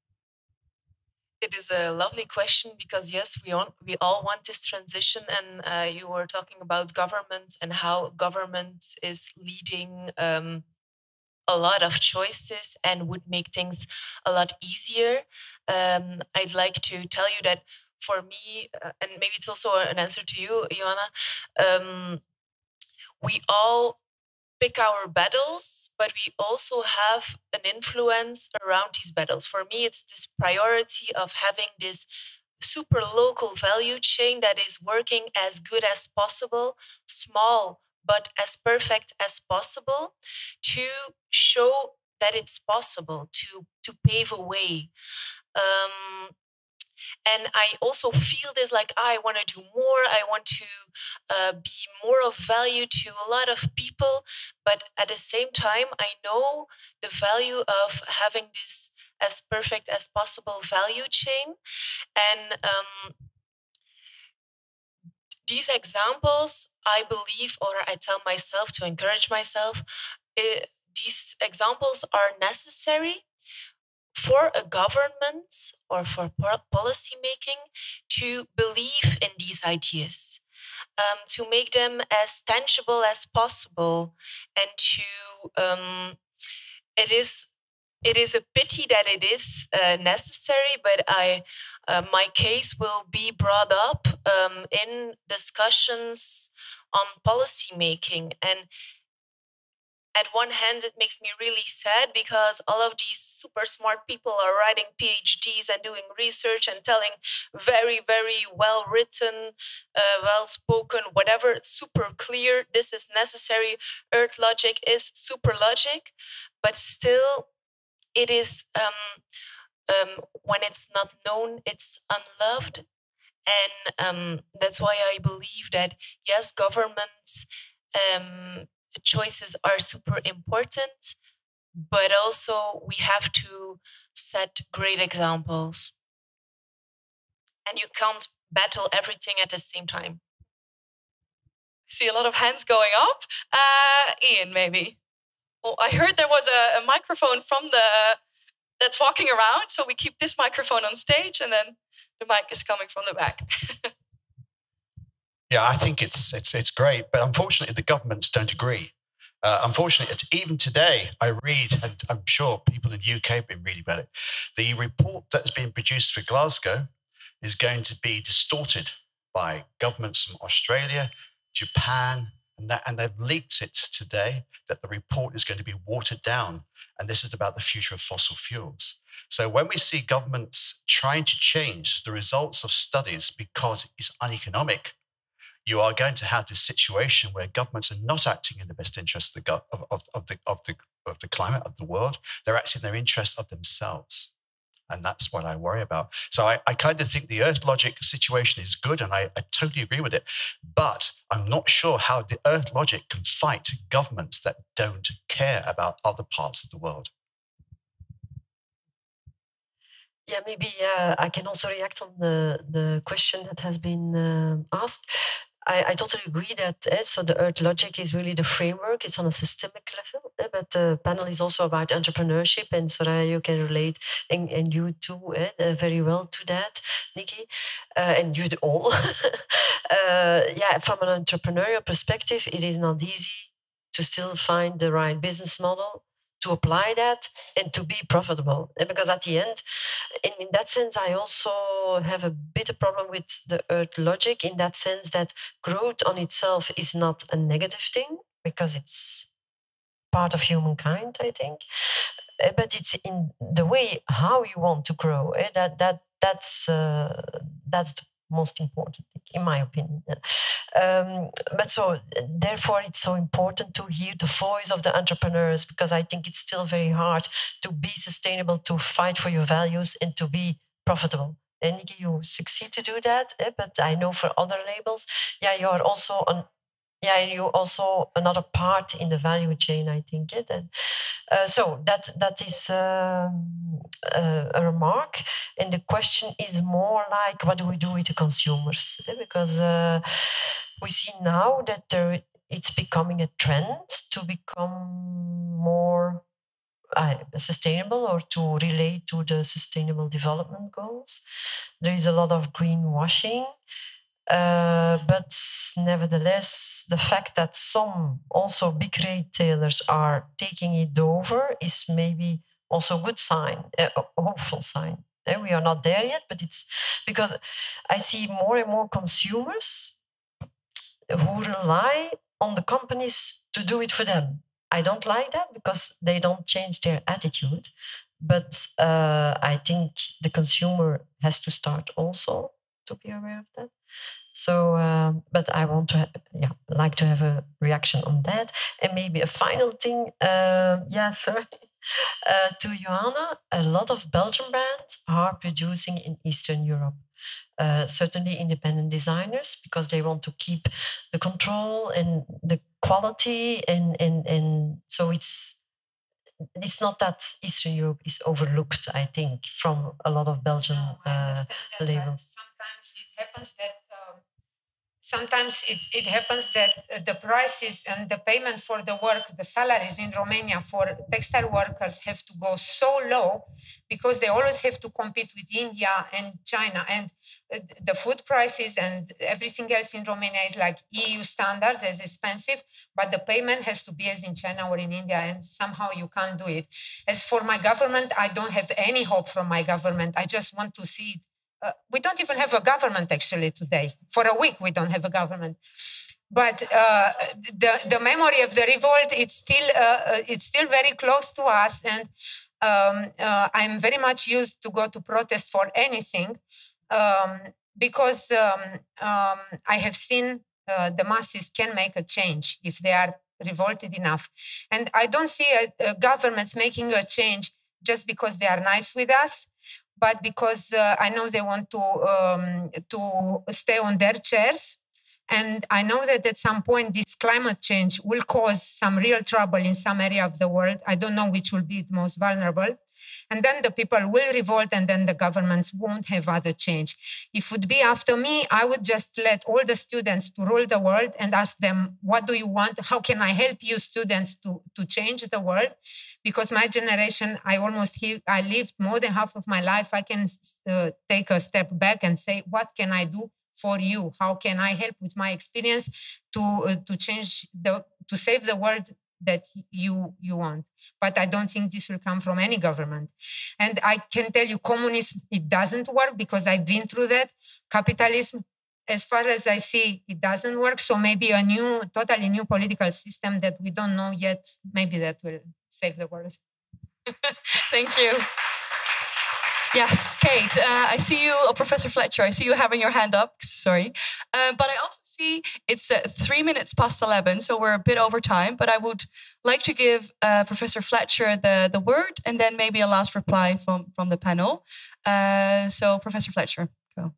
It is a lovely question because yes, we all want this transition, and you were talking about government and how government is leading a lot of choices and would make things a lot easier. I'd like to tell you that for me, and maybe it's also an answer to you, Ioana, we all pick our battles, but we also have an influence around these battles. For me, it's this priority of having this super local value chain that is working as good as possible, small, but as perfect as possible, to show that it's possible, to pave a way. And I also feel this like I want to do more. I want to be more of value to a lot of people. But at the same time, I know the value of having this as perfect as possible value chain. And these examples, I believe, or I tell myself to encourage myself, these examples are necessary for a government or for policy making to believe in these ideas, to make them as tangible as possible, and to it is a pity that it is necessary, but my case will be brought up in discussions on policy making. And at one hand, it makes me really sad because all of these super smart people are writing PhDs and doing research and telling very, very well-written, well-spoken, whatever, super clear, this is necessary, Earth logic is super logic, but still it is, when it's not known, it's unloved. And that's why I believe that, yes, governments choices are super important, but also we have to set great examples. and you can't battle everything at the same time. I see a lot of hands going up. Ian, maybe. Well, I heard there was a microphone that's walking around, so we keep this microphone on stage, and then the mic is coming from the back. Yeah, I think it's great, but unfortunately, the governments don't agree. Unfortunately, even today, I read, and I'm sure people in the UK have been reading about it, the report that's been produced for Glasgow is going to be distorted by governments from Australia, Japan, and they've leaked it today that the report is going to be watered down. And this is about the future of fossil fuels. So when we see governments trying to change the results of studies because it's uneconomic, you are going to have this situation where governments are not acting in the best interest of the climate, of the world. They're acting in their interest of themselves. And that's what I worry about. So I kind of think the Earth Logic situation is good, and I totally agree with it. But I'm not sure how the Earth Logic can fight governments that don't care about other parts of the world. Yeah, maybe I can also react on the question that has been asked. I totally agree that so the Earth Logic is really the framework. It's on a systemic level, but the panel is also about entrepreneurship, and Soraya, you can relate, and you too, very well to that, Niki, and you all. Yeah, from an entrepreneurial perspective, it is not easy to still find the right business model, to apply that, and to be profitable. Because at the end, in that sense, I also have a bit of problem with the Earth Logic, in that sense that growth on itself is not a negative thing, because it's part of humankind, I think. But it's in the way how you want to grow. That's the most important thing, in my opinion. But so therefore it's so important to hear the voice of the entrepreneurs, because I think it's still very hard to be sustainable, to fight for your values, and to be profitable. And Niki, you succeed to do that, but I know for other labels, you are also you also another part in the value chain, I think. So that is a remark, and the question is more like, what do we do with the consumers? Because we see now that it's becoming a trend to become more sustainable, or to relate to the Sustainable Development Goals. There is a lot of greenwashing. But nevertheless, the fact that some also big retailers are taking it over is maybe also a good sign, a hopeful sign. We are not there yet, but it's because I see more and more consumers who rely on the companies to do it for them. I don't like that, because they don't change their attitude. But I think the consumer has to start also to be aware of that. So, but I want to, like to have a reaction on that. And maybe a final thing, sorry, to Ioana, a lot of Belgian brands are producing in Eastern Europe. Certainly independent designers, because they want to keep the control and the quality, and so it's not that Eastern Europe is overlooked, I think, from a lot of Belgian labels. Sometimes it happens that the prices and the payment for the work, the salaries in Romania for textile workers have to go so low, because they always have to compete with India and China, and the food prices and everything else in Romania is like EU standards, as expensive, but the payment has to be as in China or in India, and somehow you can't do it. As for my government, I don't have any hope from my government. I just want to see it. We don't even have a government actually today. For a week, we don't have a government. But the memory of the revolt, it's still very close to us. And I'm very much used to go to protest for anything, because I have seen the masses can make a change if they are revolted enough. And I don't see governments making a change just because they are nice with us, but because I know they want to stay on their chairs. And I know that at some point this climate change will cause some real trouble in some area of the world. I don't know which will be the most vulnerable. And then the people will revolt, and then the governments won't have other change. If it would be after me, I would just let all the students to rule the world and ask them, what do you want? How can I help you students to change the world? Because my generation, I lived more than half of my life. I can take a step back and say, what can I do for you? How can I help with my experience to save the world that you want? But I don't think this will come from any government. And I can tell you, communism, it doesn't work, because I've been through that. Capitalism, as far as I see, it doesn't work. So maybe a totally new political system that we don't know yet, maybe that will save the world. Thank you. Yes, Kate, I see you, Professor Fletcher, I see you having your hand up, sorry. But I also see it's 3 minutes past 11, so we're a bit over time, but I would like to give Professor Fletcher the word, and then maybe a last reply from the panel. So Professor Fletcher, go.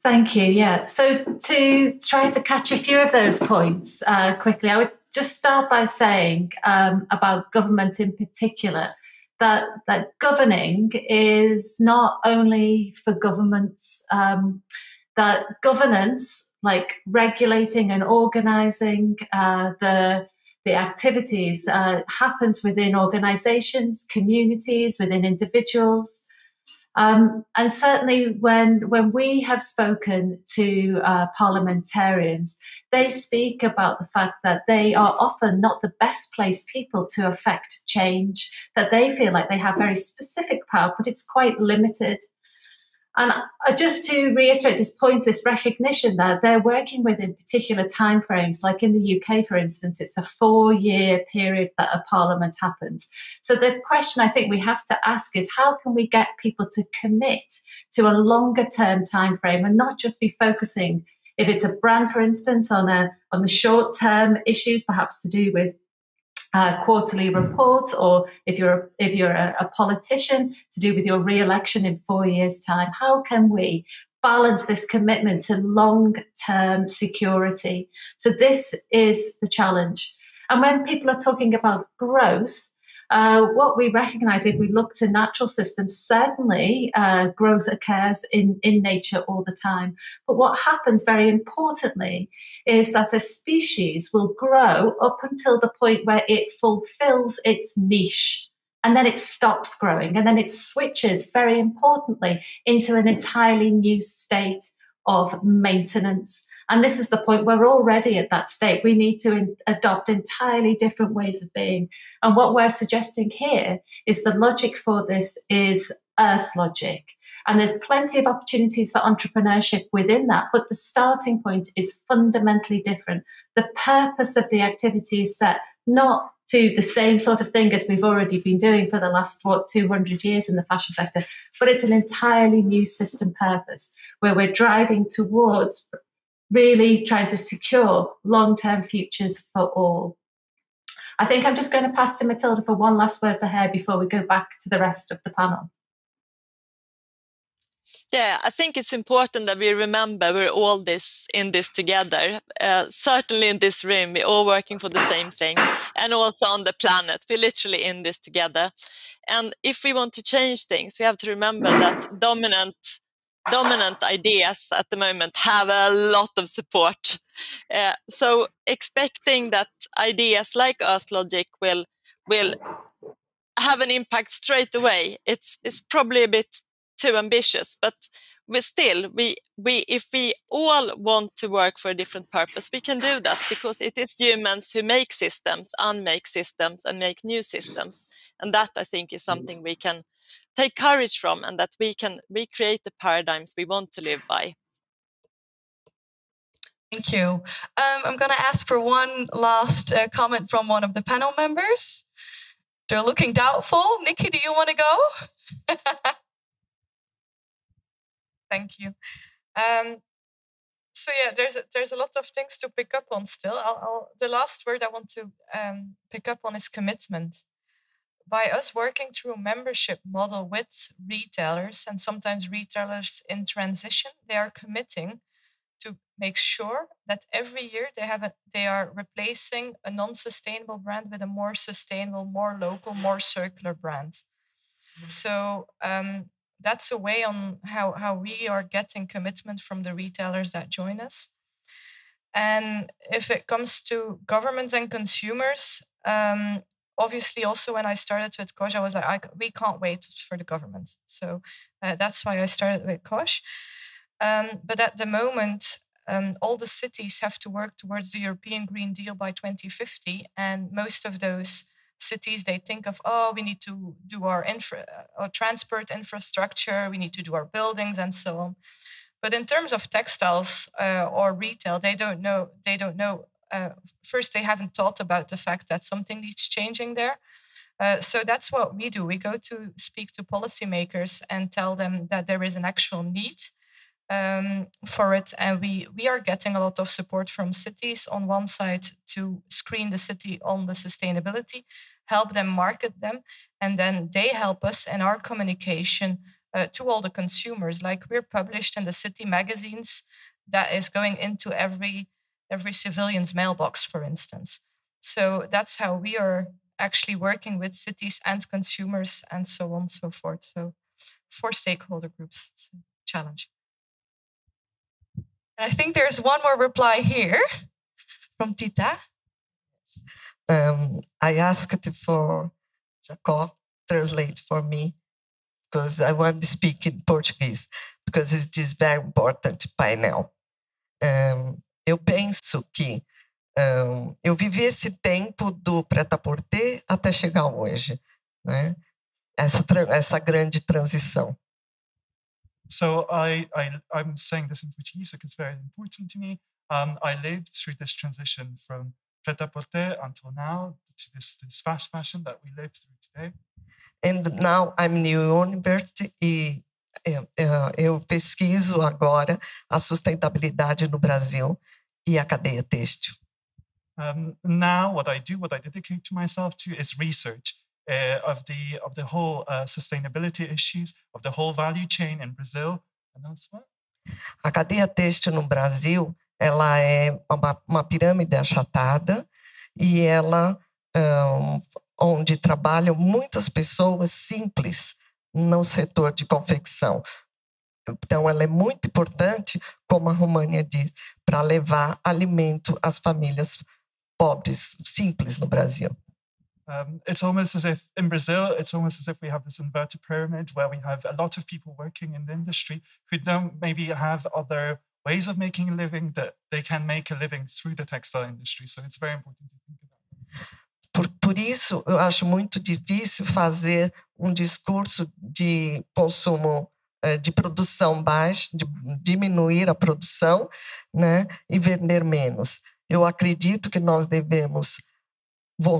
Thank you, yeah. So to try to catch a few of those points quickly, I would just start by saying about government in particular, that governing is not only for governments, that governance, like regulating and organising the activities, happens within organisations, communities, within individuals. And certainly when we have spoken to parliamentarians, they speak about the fact that they are often not the best placed people to affect change, that they feel like they have very specific power, but it's quite limited. And just to reiterate this point, this recognition that they're working within particular timeframes, like in the UK, for instance, it's a 4-year period that a parliament happens. So the question I think we have to ask is, how can we get people to commit to a longer term timeframe and not just be focusing, if it's a brand, for instance, on the short term issues, perhaps to do with quarterly reports, or if you're a politician, to do with your re-election in 4 years' time. How can we balance this commitment to long-term security? So this is the challenge. And when people are talking about growth, what we recognise, if we look to natural systems, certainly growth occurs in nature all the time. But what happens very importantly is that a species will grow up until the point where it fulfills its niche. And then it stops growing. And then it switches, very importantly, into an entirely new state of maintenance. And this is the point where we're already at that state. We need to adopt entirely different ways of being. And what we're suggesting here is the logic for this is earth logic. And there's plenty of opportunities for entrepreneurship within that, but the starting point is fundamentally different. The purpose of the activity is set not to the same sort of thing as we've already been doing for the last, 200 years in the fashion sector, but it's an entirely new system purpose where we're driving towards really trying to secure long-term futures for all. I think I'm just going to pass to Matilda for one last word for her before we go back to the rest of the panel. Yeah, I think it's important that we remember we're all in this together. Certainly in this room, we're all working for the same thing, and also on the planet. We're literally in this together. And if we want to change things, we have to remember that dominant ideas at the moment have a lot of support. So expecting that ideas like Earth Logic will have an impact straight away, it's probably a bit too ambitious, but if we all want to work for a different purpose, we can do that, because it is humans who make systems, unmake systems, and make new systems. And that, I think, is something we can take courage from, and that we can recreate the paradigms we want to live by. Thank you. I'm going to ask for one last comment from one of the panel members. They're looking doubtful. Niki, do you want to go? Thank you. So yeah, there's a lot of things to pick up on still. The last word I want to pick up on is commitment. By us working through a membership model with retailers, and sometimes retailers in transition, they are committing to make sure that every year they are replacing a non-sustainable brand with a more sustainable, more local, more circular brand. So that's a way on how we are getting commitment from the retailers that join us. And if it comes to governments and consumers, obviously also when I started with COSH, I was like, we can't wait for the government. So that's why I started with COSH. But at the moment, all the cities have to work towards the European Green Deal by 2050. And most of those cities, they think of, we need to do our transport infrastructure, we need to do our buildings and so on. But in terms of textiles or retail, they don't know. First, they haven't thought about the fact that something needs changing there. So that's what we do. We go to speak to policymakers and tell them that there is an actual need for it. And we are getting a lot of support from cities on one side to screen the city on the sustainability, help them market them, and then they help us in our communication to all the consumers. Like we're published in the city magazines that is going into every civilian's mailbox, for instance. So that's how we are actually working with cities and consumers and so on and so forth. So for stakeholder groups, it's a challenge. I think there's one more reply here from Tita. I asked for Jacob translate for me because I want to speak in Portuguese because it is very important painel. Eu penso que eu vivi esse tempo do prêt-à-porter até chegar hoje, né? Essa grande transição. So I'm saying this in Portuguese because it's very important to me. I lived through this transition from prêt-à-porter until now to this fast fashion that we live through today. And now I'm in university e eu pesquiso agora a sustentabilidade no Brasil e a cadeia têxtil. Now what I dedicate to myself to is research of the whole sustainability issues of the whole value chain in Brazil and elsewhere. A cadeia têxtil no Brasil, ela é uma pirâmide achatada e ela onde trabalham muitas pessoas simples no setor de confecção. Então, ela é muito importante, como a România diz, para levar alimento às famílias pobres, simples no Brasil. It's almost as if in Brazil, it's almost as if we have this inverted pyramid where we have a lot of people working in the industry who don't maybe have other ways of making a living, that they can make a living through the textile industry. So it's very important to think about that. Por isso, eu acho muito difícil fazer um discurso de consumo, de produção baixa, de diminuir a produção, né, e vender menos. Eu acredito que nós devemos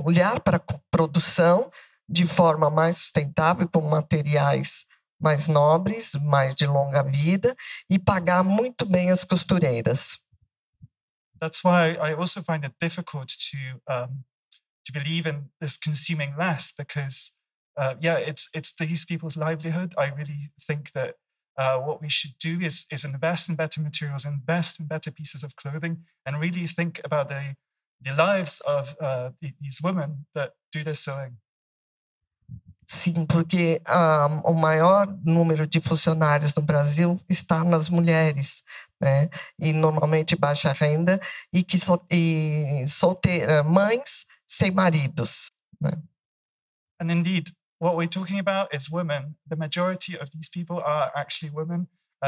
olhar para a produção de forma mais sustentável, com materiais mais nobres, mais de longa vida, e pagar muito bem as costureiras. That's why I also find it difficult to believe in this consuming less, because it's these people's livelihood. I really think that what we should do is invest in better materials, invest in better pieces of clothing, and really think about the lives of these women that do their sewing. Sim, porque o maior número de funcionários no Brasil está nas mulheres, né? E normalmente baixa renda e mães sem maridos, né? And indeed, what we're talking about is women. The majority of these people are actually women.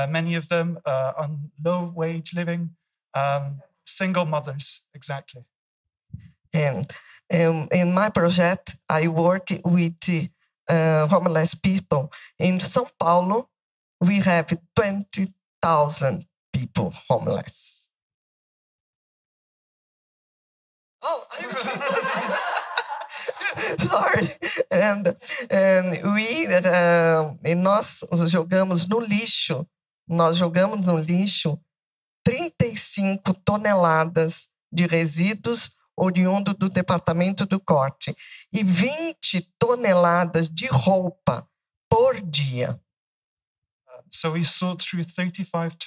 Many of them on low-wage living, single mothers, exactly. And in my project, I work with homeless people. In São Paulo, we have 20,000 people homeless. Oh, sorry. And nós jogamos no lixo. Nós jogamos no lixo 35 toneladas de resíduos oriundo do departamento do corte e 20 toneladas de roupa por dia. So we sort through 35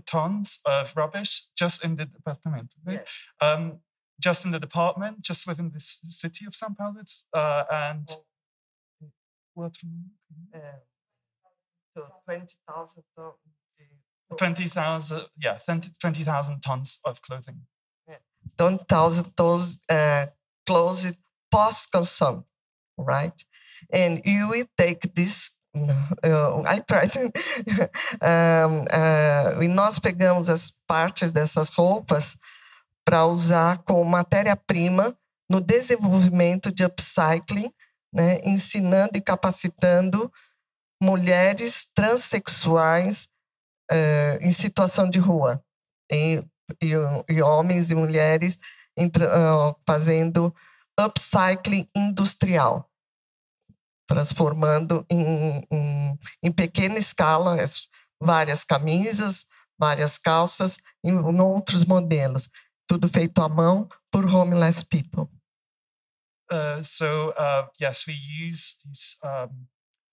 tons of rubbish just in the department, right? Yes. Just in the department, just within the city of São Paulo, and what? 20,000. 20,000, yeah, 20,000 tons of clothing. 20,000 tons clothes post-consumption, right? And you will take this. I tried. E nós pegamos as partes dessas roupas para usar como matéria-prima no desenvolvimento de upcycling, né, ensinando e capacitando mulheres transexuais em situação de rua, e homens e mulheres fazendo upcycling industrial, transformando em pequena escala várias camisas, várias calças em outros modelos, tudo feito à mão por homeless people. Yes, we use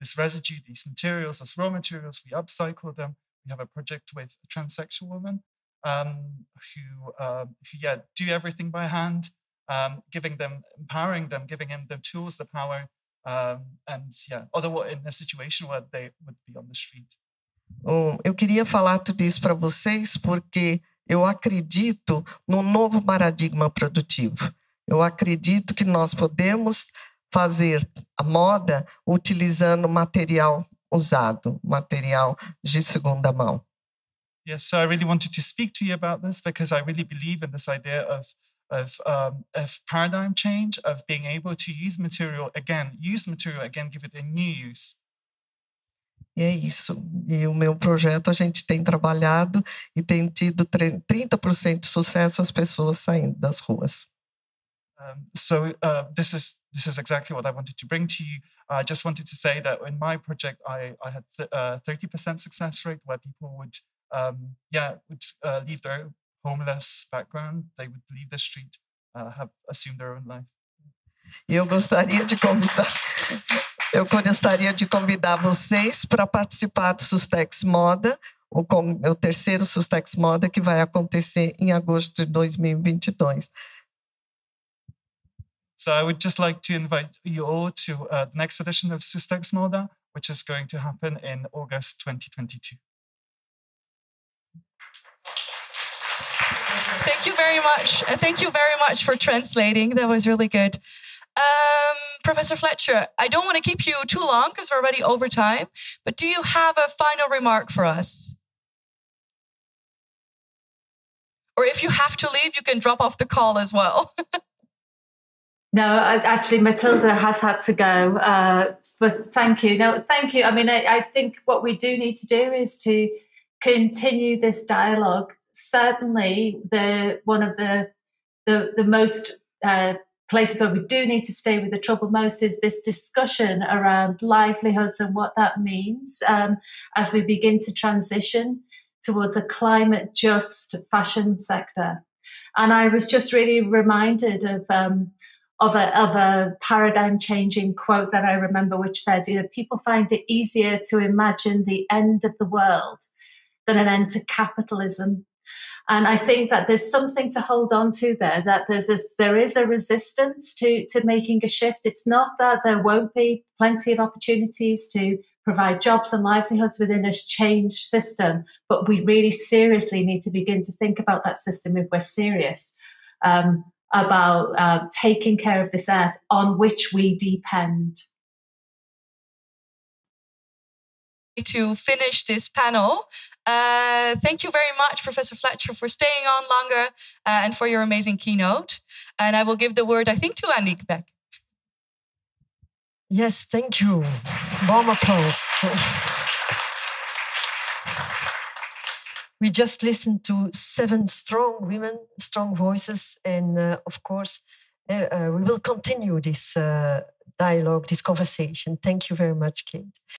this residue, these materials as raw materials. We upcycle them. We have a project with a transsexual woman who do everything by hand, empowering them, giving them the tools, the power, otherwise in a situation where they would be on the street. Eu queria falar tudo isso para vocês porque eu acredito no novo paradigma produtivo. Eu acredito que nós podemos fazer a moda utilizando material usado, material de segunda mão. Yes, so I really wanted to speak to you about this because I really believe in this idea of paradigm change, of being able to use material again, give it a new use. E é isso. E o meu projeto, a gente tem trabalhado e tem tido 30% de sucesso as pessoas saindo das ruas. This is exactly what I wanted to bring to you. I just wanted to say that in my project, I had 30% success rate where people would leave their homeless background. They would leave the street, assume their own life. E eu gostaria de convidar vocês para participar do SUSTEXMODA, o terceiro SUSTEXMODA, que vai acontecer em agosto de 2022. So I would just like to invite you all to the next edition of SUSTEXMODA, which is going to happen in August 2022. Thank you very much. And thank you very much for translating. That was really good. Professor Fletcher, I don't want to keep you too long because we're already over time, but do you have a final remark for us? Or if you have to leave, you can drop off the call as well. No, actually, Matilda has had to go, but thank you. No, thank you. I mean, I think what we do need to do is to continue this dialogue. Certainly, one of the most places where we do need to stay with the trouble most is this discussion around livelihoods and what that means as we begin to transition towards a climate just fashion sector. And I was just really reminded of a paradigm changing quote that I remember, which said, people find it easier to imagine the end of the world than an end to capitalism. And I think that there's something to hold on to there, that there is a resistance to making a shift. It's not that there won't be plenty of opportunities to provide jobs and livelihoods within a changed system, but we really seriously need to begin to think about that system if we're serious about taking care of this earth on which we depend. To finish this panel, thank you very much, Professor Fletcher, for staying on longer and for your amazing keynote. And I will give the word, I think, to Annick back. Yes, thank you. Warm applause. We just listened to 7 strong women, strong voices, and of course, we will continue this dialogue, this conversation. Thank you very much, Kate.